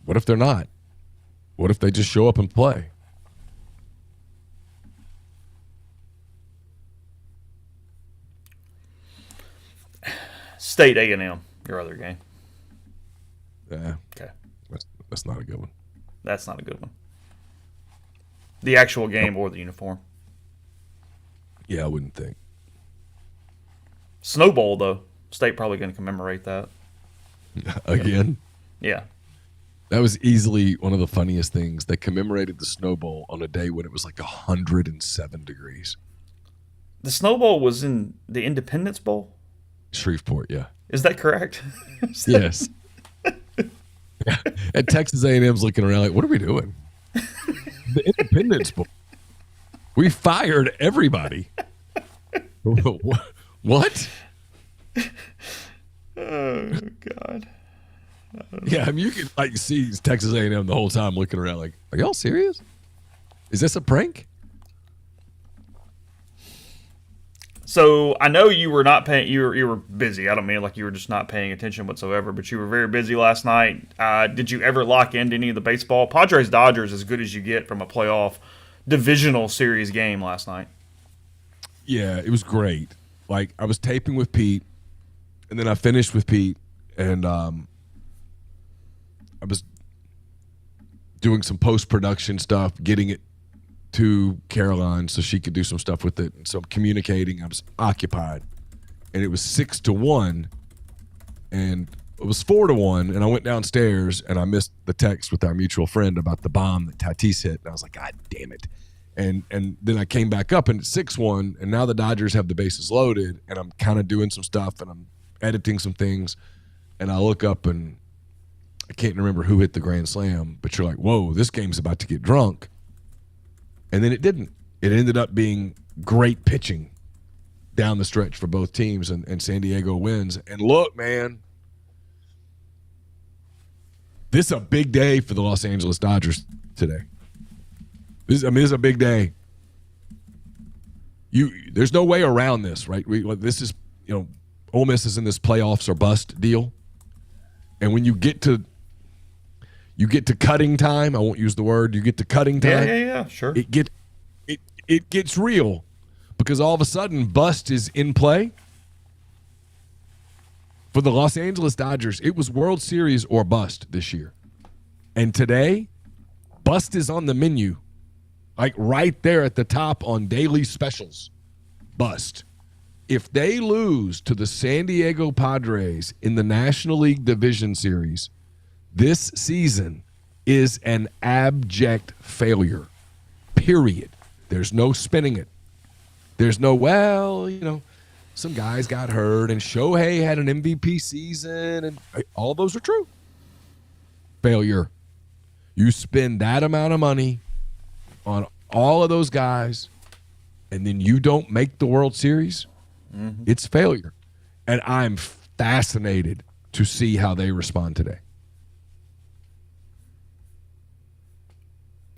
what if they're not? What if they just show up and play? State A&M, your other game. Yeah. Okay. That's not a good one. That's not a good one. The actual game or the uniform. Yeah, I wouldn't think. Snow Bowl, though. State probably going to commemorate that. Again? Yeah. That was easily one of the funniest things. They commemorated the Snow Bowl on a day when it was like 107 degrees. The Snow Bowl was in the Independence Bowl? Shreveport, yeah. Is that correct? Yes. Yeah. And Texas A&M's looking around like, what are we doing? The Independence Bowl. We fired everybody. What? Oh, God. Yeah, I mean, you can like see Texas A&M the whole time looking around like, are y'all serious? Is this a prank? So I know you were not paying. You were busy. I don't mean like you were just not paying attention whatsoever, but you were very busy last night. Did you ever lock into any of the baseball? Padres Dodgers, as good as you get from a playoff divisional series game last night. Yeah, it was great. Like I was taping with Pete, and then I finished with Pete, and I was doing some post-production stuff, getting it to Caroline so she could do some stuff with it. So I'm communicating. I was occupied. And it was 6-1. And it was 4-1. And I went downstairs and I missed the text with our mutual friend about the bomb that Tatis hit. And I was like, God damn it. And then I came back up and it's 6-1. And now the Dodgers have the bases loaded. And I'm kind of doing some stuff and I'm editing some things. And I look up and I can't remember who hit the grand slam. But you're like, whoa, this game's about to get drunk. And then it didn't. It ended up being great pitching down the stretch for both teams, and San Diego wins. And look, man, this is a big day for the Los Angeles Dodgers today. This is a big day. There's no way around this, right? This is, Ole Miss is in this playoffs or bust deal. And when you get to cutting time, I won't use the word, you get to cutting time. Yeah, sure. It gets real because all of a sudden bust is in play. For the Los Angeles Dodgers, it was World Series or bust this year. And today, bust is on the menu. Like right there at the top on daily specials. Bust. If they lose to the San Diego Padres in the National League Division Series, this season is an abject failure. Period. There's no spinning it. There's no, some guys got hurt and Shohei had an MVP season and all those are true. Failure. You spend that amount of money on all of those guys and then you don't make the World Series, It's failure. And I'm fascinated to see how they respond today.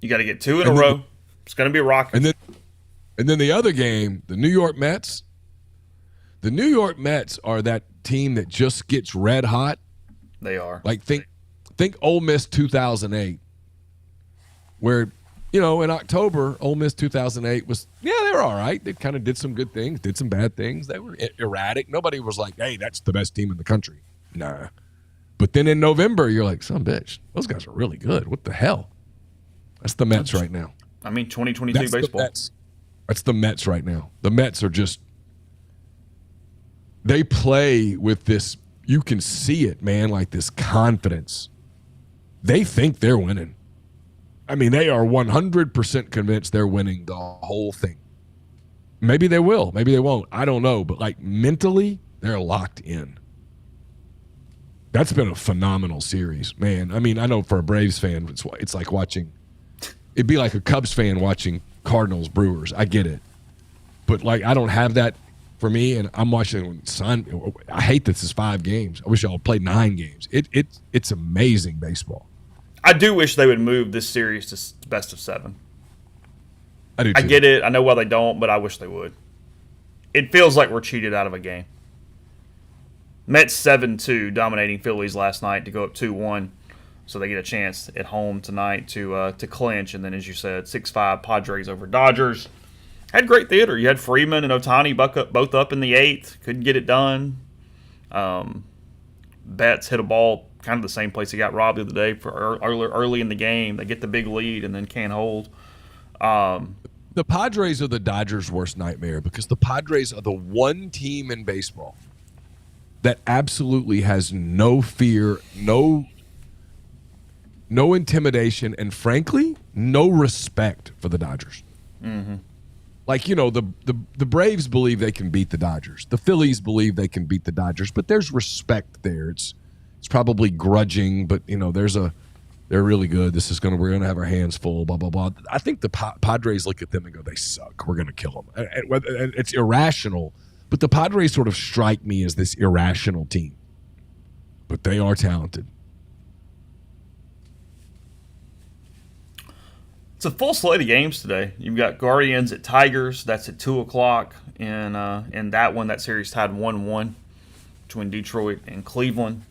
You got to get two in a row. It's going to be a rock. And then the other game, the New York Mets. The New York Mets are that team that just gets red hot. They are. Like think Ole Miss 2008, where in October Ole Miss 2008 was they were all right. They kind of did some good things, did some bad things. They were erratic. Nobody was like, hey, that's the best team in the country. Nah. But then in November, you're like, son bitch, those guys are really good. What the hell? That's the Mets right now. 2022 baseball. That's the Mets right now. The Mets are just – they play with this – you can see it, man, like this confidence. They think they're winning. I mean, they are 100% convinced they're winning the whole thing. Maybe they will. Maybe they won't. I don't know. But, like, mentally, they're locked in. That's been a phenomenal series, man. I mean, I know for a Braves fan, it's like watching – it'd be like a Cubs fan watching Cardinals Brewers. I get it. But, like, I don't have that for me, and I'm watching – I hate this is 5 games. I wish I would play 9 games. It's amazing baseball. I do wish they would move this series to best of 7. I do too. I get it. I know why they don't, but I wish they would. It feels like we're cheated out of a game. Mets 7-2 dominating Phillies last night to go up 2-1. So they get a chance at home tonight to clinch. And then, as you said, 6-5 Padres over Dodgers. Had great theater. You had Freeman and Ohtani both up in the 8th. Couldn't get it done. Betts hit a ball kind of the same place he got robbed the other day for early in the game. They get the big lead and then can't hold. The Padres are the Dodgers' worst nightmare because the Padres are the one team in baseball that absolutely has no fear, no intimidation, and frankly, no respect for the Dodgers. Mm-hmm. Like, the Braves believe they can beat the Dodgers. The Phillies believe they can beat the Dodgers, but there's respect there. It's probably grudging, but they're really good. We're gonna have our hands full. Blah blah blah. I think the Padres look at them and go, they suck. We're gonna kill them. And it's irrational, but the Padres sort of strike me as this irrational team. But they are talented. It's a full slate of games today. You've got Guardians at Tigers. That's at 2:00. And that one, that series tied 1-1 between Detroit and Cleveland.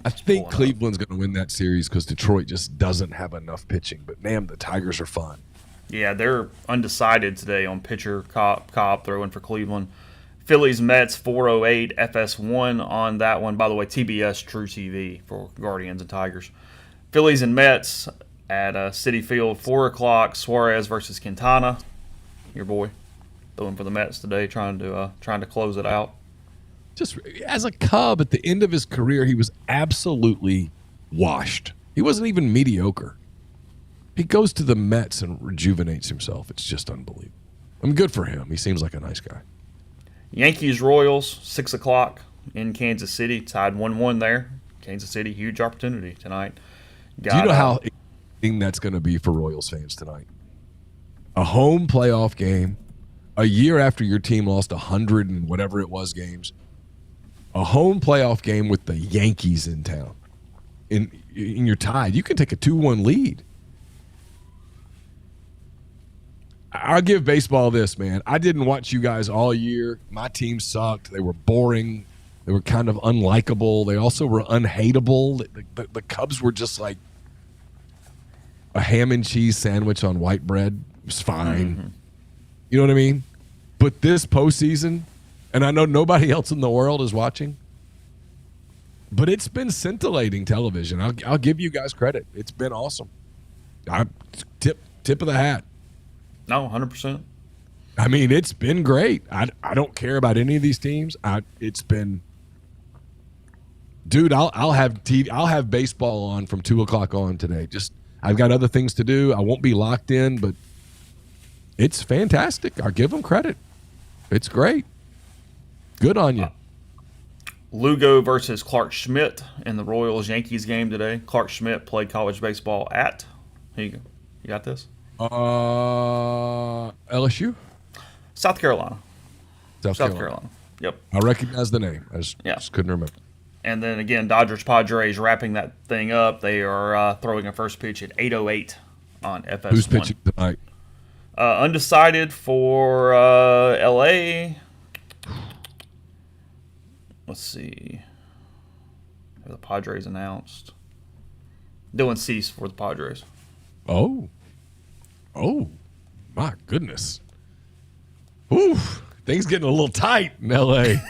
I think Cleveland's going to win that series because Detroit just doesn't have enough pitching. But, damn, the Tigers are fun. Yeah, they're undecided today on pitcher Cobb throwing for Cleveland. Phillies Mets 4:08 FS1 on that one. By the way, TBS True TV for Guardians and Tigers. Phillies and Mets at Citi Field, 4 o'clock. Suarez versus Quintana. Your boy, throwing for the Mets today, trying to close it out. Just as a Cub at the end of his career, he was absolutely washed. He wasn't even mediocre. He goes to the Mets and rejuvenates himself. It's just unbelievable. I'm good for him. He seems like a nice guy. Yankees Royals, 6 o'clock in Kansas City. Tied 1-1 there. Kansas City, huge opportunity tonight. Do you know how exciting that's going to be for Royals fans tonight? A home playoff game, a year after your team lost 100 and whatever it was games, a home playoff game with the Yankees in town. In your tied, you can take a 2-1 lead. I'll give baseball this, man. I didn't watch you guys all year. My team sucked. They were boring. They were kind of unlikable. They also were unhateable. The Cubs were just like a ham and cheese sandwich on white bread. It was fine. Mm-hmm. You know what I mean? But this postseason, and I know nobody else in the world is watching, but it's been scintillating television. I'll give you guys credit. It's been awesome. Tip of the hat. No, 100%. I mean, it's been great. I don't care about any of these teams. It's been, dude. I'll have TV. I'll have baseball on from 2 o'clock on today. Just I've got other things to do. I won't be locked in, but it's fantastic. I'll give them credit. It's great. Good on you. Lugo versus Clark Schmidt in the Royals Yankees game today. Clark Schmidt played college baseball at. Here you go. You got this. LSU? South Carolina. South Carolina. Yep. I recognize the name. I just couldn't remember. And then again, Dodgers-Padres wrapping that thing up. They are throwing a first pitch at 8:08 on FS1. Who's pitching tonight? Undecided for LA. Let's see. Have the Padres announced? Dylan Cease for the Padres. Oh, my goodness. Ooh, things getting a little tight in L.A.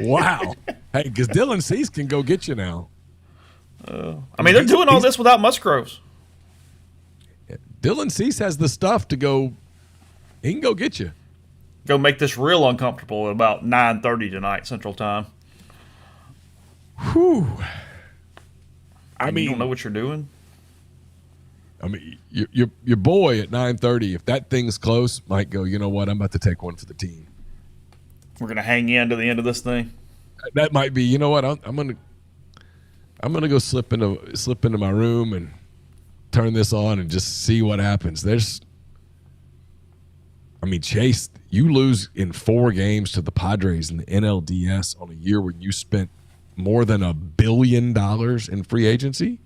Wow. Hey, because Dylan Cease can go get you now. I mean, they're doing all this without Musgroves. Dylan Cease has the stuff to go. He can go get you. Go make this real uncomfortable at about 9:30 tonight Central Time. Whew. I mean, you don't know what you're doing. I mean, your boy at 9:30. If that thing's close, might go. You know what? I'm about to take one for the team. We're gonna hang in to the end of this thing. That might be. You know what? I'm gonna go slip into my room and turn this on and just see what happens. Chase, you lose in 4 games to the Padres in the NLDS on a year when you spent more than $1 billion in free agency.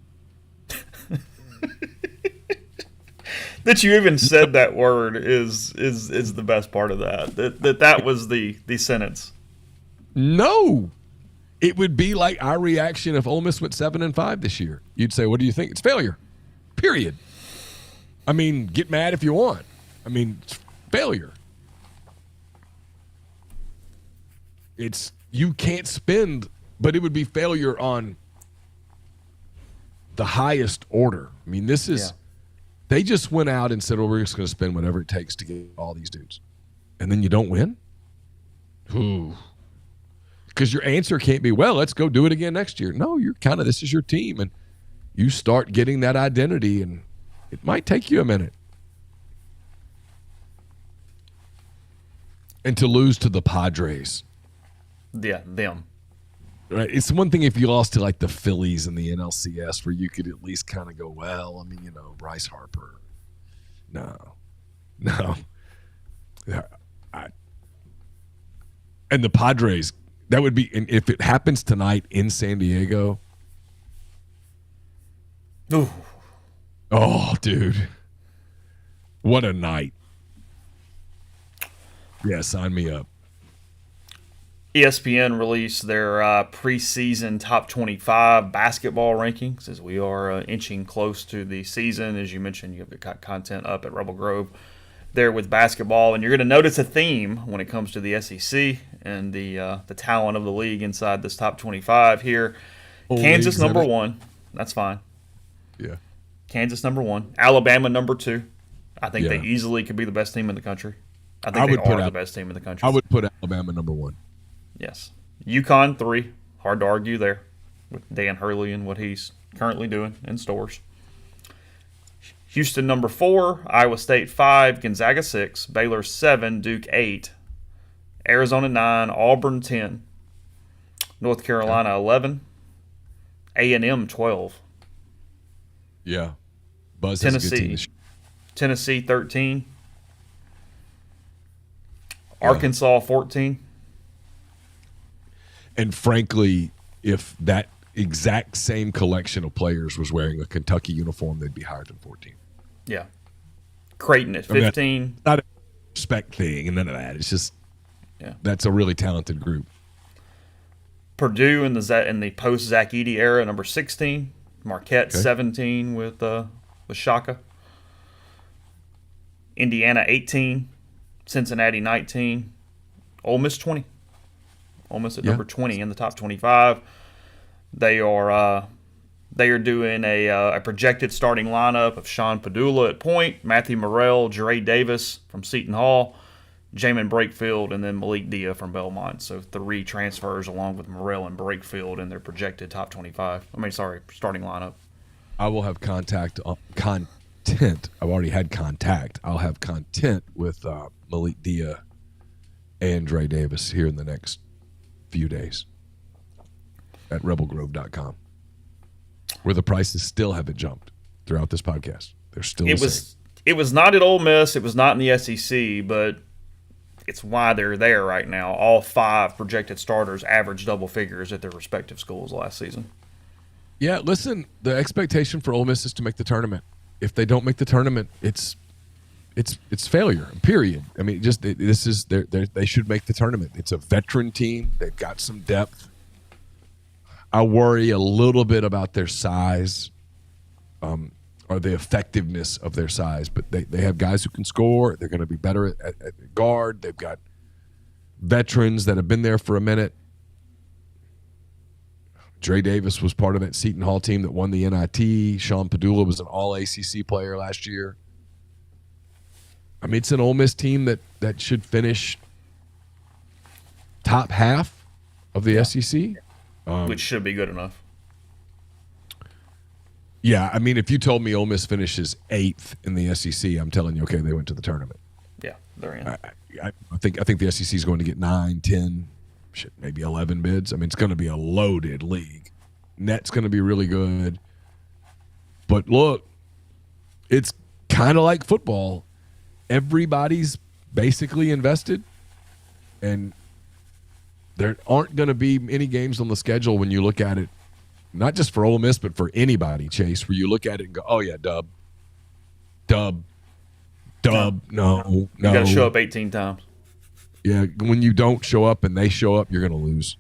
That you even said that word is the best part of that. That was the sentence. No. It would be like our reaction if Ole Miss went 7-5 this year. You'd say, what do you think? It's failure. Period. I mean, get mad if you want. I mean, it's failure. It's you can't spend, but it would be failure on the highest order. I mean, this is they just went out and said, well, we're just going to spend whatever it takes to get all these dudes. And then you don't win? Ooh. Because your answer can't be, well, let's go do it again next year. No, you're kind of, this is your team. And you start getting that identity, and it might take you a minute. And to lose to the Padres. Yeah, them. Right. It's one thing if you lost to like the Phillies in the NLCS where you could at least kind of go, well, I mean, you know, Bryce Harper. No. And the Padres, that would be, and if it happens tonight in San Diego. Ooh. Oh, dude. What a night. Yeah, sign me up. ESPN released their preseason top 25 basketball rankings as we are inching close to the season. As you mentioned, you have the content up at Rebel Grove there with basketball, and you're going to notice a theme when it comes to the SEC and the talent of the league inside this top 25 here. Kansas number 1. That's fine. Yeah. Kansas number 1. Alabama number 2. I think Yeah. they easily could be the best team in the country. I think they are the best team in the country. I would put Alabama number 1. Yes. UConn 3. Hard to argue there with Dan Hurley and what he's currently doing in stores. Houston number 4. Iowa State 5. Gonzaga 6. Baylor 7. Duke 8. Arizona 9. Auburn 10. North Carolina 11. A&M 12. Yeah. Buzz has a good team. Tennessee 13. Arkansas 14. And frankly, if that exact same collection of players was wearing a Kentucky uniform, they'd be higher than 14. Yeah. Creighton at 15. It's not a respect thing and none of that. It's just that's a really talented group. Purdue in the post Zach Edey era, number 16. Marquette 17 with Shaka. Indiana 18. Cincinnati 19. Ole Miss 20. Ole Miss at number 20 in the top 25. They are doing a projected starting lineup of Sean Padula at point, Matthew Morrell, Jere Davis from Seton Hall, Jamin Brakefield, and then Malik Dia from Belmont. So 3 transfers along with Morrell and Brakefield in their projected top 25. Starting lineup. I will have content. I've already had contact. I'll have content with Malik Dia and Dre Davis here in the next few days at rebelgrove.com, where the prices still haven't jumped throughout this podcast. They're still the same. It was not at Ole Miss. It was not in the SEC, but it's why they're there right now. All 5 projected starters averaged double figures at their respective schools last season. Yeah, listen, the expectation for Ole Miss is to make the tournament. If they don't make the tournament, it's failure. Period. I mean, they should make the tournament. It's a veteran team. They've got some depth. I worry a little bit about their size, or the effectiveness of their size. But they have guys who can score. They're going to be better at guard. They've got veterans that have been there for a minute. Dre Davis was part of that Seton Hall team that won the NIT. Sean Padula was an all-ACC player last year. I mean, it's an Ole Miss team that should finish top half of the SEC. Which should be good enough. Yeah, I mean, if you told me Ole Miss finishes 8th in the SEC, I'm telling you, okay, they went to the tournament. Yeah, they're in. I think the SEC is going to get 9, 10, maybe 11 bids. I mean, it's going to be a loaded league. Net's going to be really good. But look, it's kind of like football. Everybody's basically invested, and there aren't going to be any games on the schedule when you look at it, not just for Ole Miss, but for anybody, Chase, where you look at it and go, oh, yeah, dub. No. You got to show up 18 times. Yeah, when you don't show up and they show up, you're going to lose.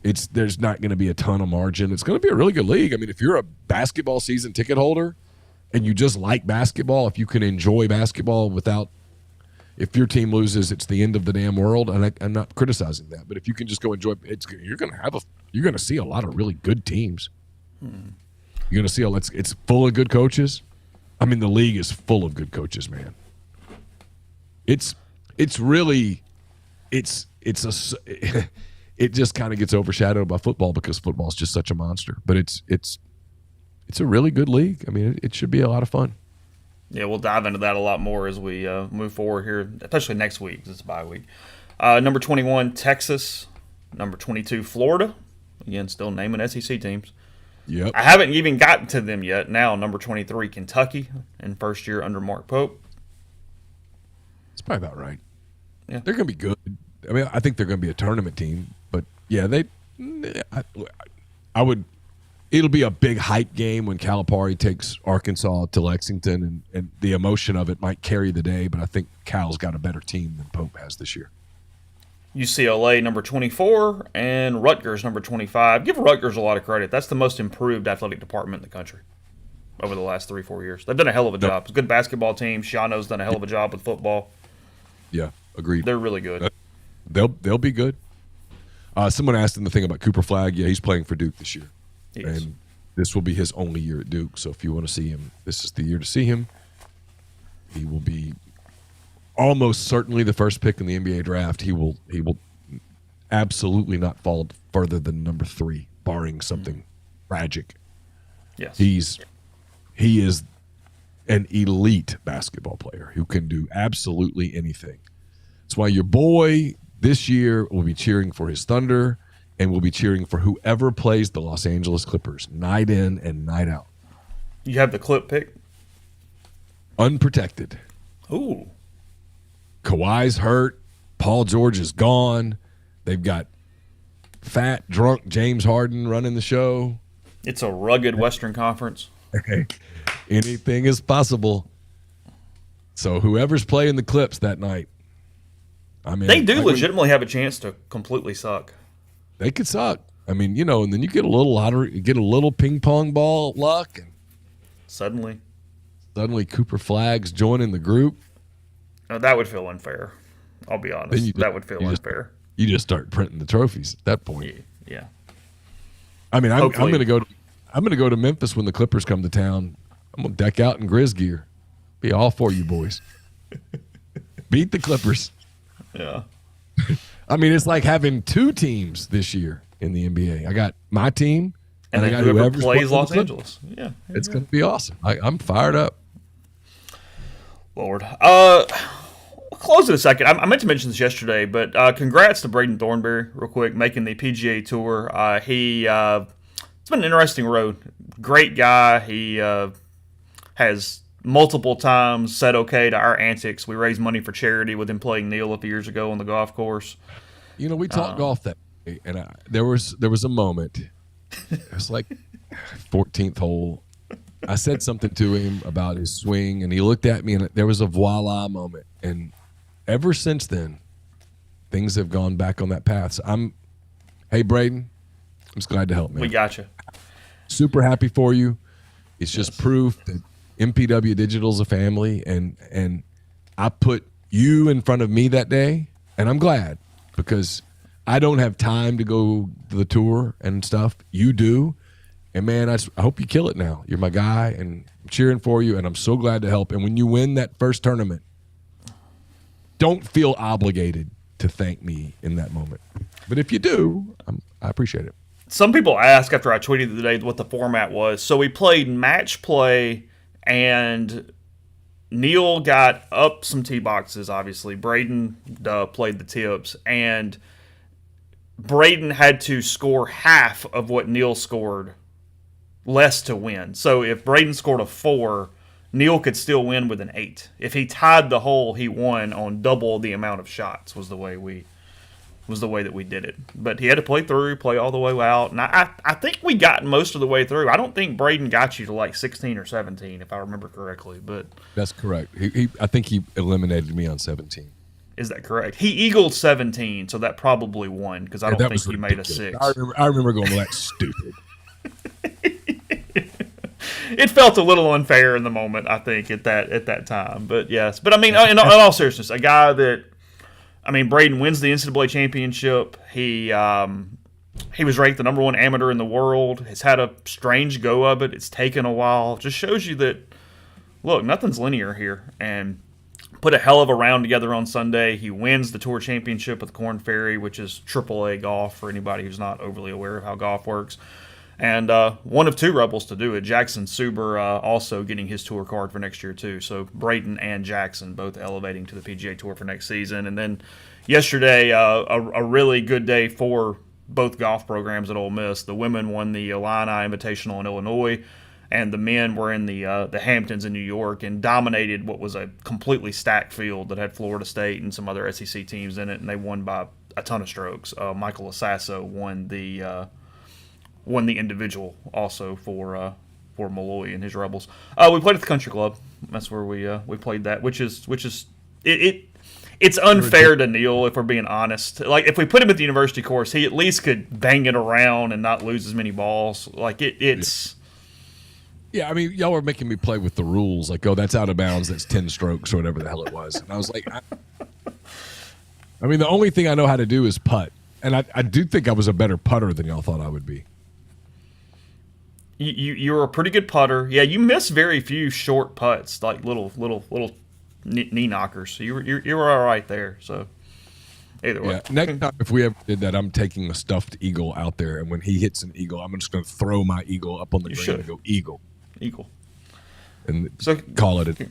There's not going to be a ton of margin. It's going to be a really good league. I mean, if you're a basketball season ticket holder and you just like basketball, if you can enjoy basketball without – if your team loses, it's the end of the damn world, and I'm not criticizing that. But if you can just go enjoy it, you're going to see a lot of really good teams. You're going to see it's full of good coaches. I mean, the league is full of good coaches, man. It just kind of gets overshadowed by football because football is just such a monster. But it's a really good league. I mean, it should be a lot of fun. Yeah, we'll dive into that a lot more as we move forward here, especially next week. It's a bye week. Number 21, Texas. Number 22, Florida. Again, still naming SEC teams. Yep. I haven't even gotten to them yet. Now, number 23, Kentucky, in first year under Mark Pope. It's probably about right. Yeah. They're going to be good. I mean, I think they're going to be a tournament team. But, yeah, it'll be a big hype game when Calipari takes Arkansas to Lexington, and the emotion of it might carry the day, but I think Cal's got a better team than Pope has this year. UCLA, number 24, and Rutgers, number 25. Give Rutgers a lot of credit. That's the most improved athletic department in the country over the last 3-4 years. They've done a hell of a job. It's a good basketball team. Shiano's done a hell of a job with football. Yeah, agreed. They're really good. They'll be good. Someone asked him the thing about Cooper Flagg. Yeah, he's playing for Duke this year. Yes. And this will be his only year at Duke. So if you want to see him, this is the year to see him. He will be almost certainly the first pick in the NBA draft. He will absolutely not fall further than number 3, barring something tragic. Yes. He is an elite basketball player who can do absolutely anything. That's why your boy this year will be cheering for his Thunder and will be cheering for whoever plays the Los Angeles Clippers night in and night out. You have the Clip pick? Unprotected. Ooh. Kawhi's hurt. Paul George is gone. They've got fat, drunk James Harden running the show. It's a rugged Western Conference. Hey, anything like So whoever's playing the Clips that night, I mean, they do legitimately have a chance to completely suck. They could suck. I mean, and then you get a little lottery, you get a little ping pong ball luck, and suddenly Cooper Flagg's joining the group. That would feel unfair. I'll be honest. That would feel unfair. You just start printing the trophies at that point. Yeah. I mean, I'm going to go. I'm going to go to Memphis when the Clippers come to town. I'm going to deck out in Grizz gear. Be all for you boys. Beat the Clippers. Yeah. I mean, it's like having 2 teams this year in the NBA. I got my team, and I then got whoever plays Los Angeles. Yeah. It's going to be awesome. I'm fired up. Lord. We'll close in a second. I meant to mention this yesterday, but congrats to Braden Thornberry, real quick, making the PGA Tour. It's been an interesting road. Great guy. He has multiple times said okay to our antics. We raised money for charity with him playing Neal a few years ago on the golf course. We talked golf that day, and there was a moment. It was like 14th hole. I said something to him about his swing, and he looked at me, and there was a voila moment. And ever since then, things have gone back on that path. So hey, Braden, I'm just glad to help, man. We got you. Super happy for you. It's just proof that MPW Digital's a family, and I put you in front of me that day, and I'm glad because I don't have time to go to the tour and stuff. You do. And, man, I hope you kill it now. You're my guy, and I'm cheering for you, and I'm so glad to help. And when you win that first tournament, don't feel obligated to thank me in that moment. But if you do, I appreciate it. Some people ask after I tweeted the day what the format was. So we played match play, and Neal got up some tee boxes, obviously. Braden played the tips, and Braden had to score half of what Neal scored less to win. So if Braden scored a 4, Neal could still win with an 8. If he tied the hole, he won on double the amount of shots. Was the way that we did it. But he had to play all the way out, and I think we got most of the way through. I don't think Braden got you to like 16 or 17, if I remember correctly. But that's correct. I think he eliminated me on 17. Is that correct? He eagled 17, so that probably won because I don't think he made a 6. I remember going, well, that's stupid. It felt a little unfair in the moment, I think, at that time. But yes, but I mean, in all seriousness, a guy that, I mean, Braden wins the NCAA championship. He was ranked the number 1 amateur in the world. Has had a strange go of it. It's taken a while. Just shows you that, look, nothing's linear here. And put a hell of a round together on Sunday. He wins the Tour Championship with Korn Ferry, which is AAA golf for anybody who's not overly aware of how golf works. And one of 2 Rebels to do it. Jackson Suber also getting his tour card for next year, too. So Braden and Jackson both elevating to the PGA Tour for next season. And then yesterday, a really good day for both golf programs at Ole Miss. The women won the Illini Invitational in Illinois, and the men were in the Hamptons in New York and dominated what was a completely stacked field that had Florida State and some other SEC teams in it, and they won by a ton of strokes. Michael Asasso won the individual also for Malloy and his Rebels. We played at the Country Club. That's where we played that, which is it's unfair to Neal if we're being honest. Like if we put him at the university course, he at least could bang it around and not lose as many balls. Like it's. Yeah, I mean, y'all were making me play with the rules. Like, oh, that's out of bounds. That's 10 strokes or whatever the hell it was. And I was like, I mean, the only thing I know how to do is putt. And I do think I was a better putter than y'all thought I would be. You're a pretty good putter. Yeah, you miss very few short putts, like little knee knockers. So you were all right there. So either way, Yeah. Next time, if we ever did that, I'm taking a stuffed eagle out there, and when he hits an eagle, I'm just going to throw my eagle up on the ground and go eagle, and So call it a.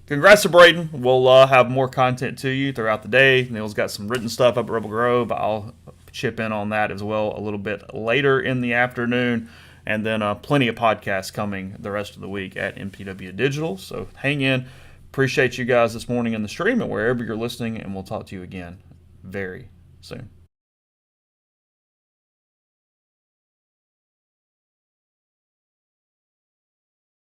congrats to Braden. We'll have more content to you throughout the day. Neil's got some written stuff up at Rebel Grove. I'll chip in on that as well a little bit later in the afternoon. And then plenty of podcasts coming the rest of the week at MPW Digital. So hang in. Appreciate you guys this morning in the stream and wherever you're listening. And we'll talk to you again very soon.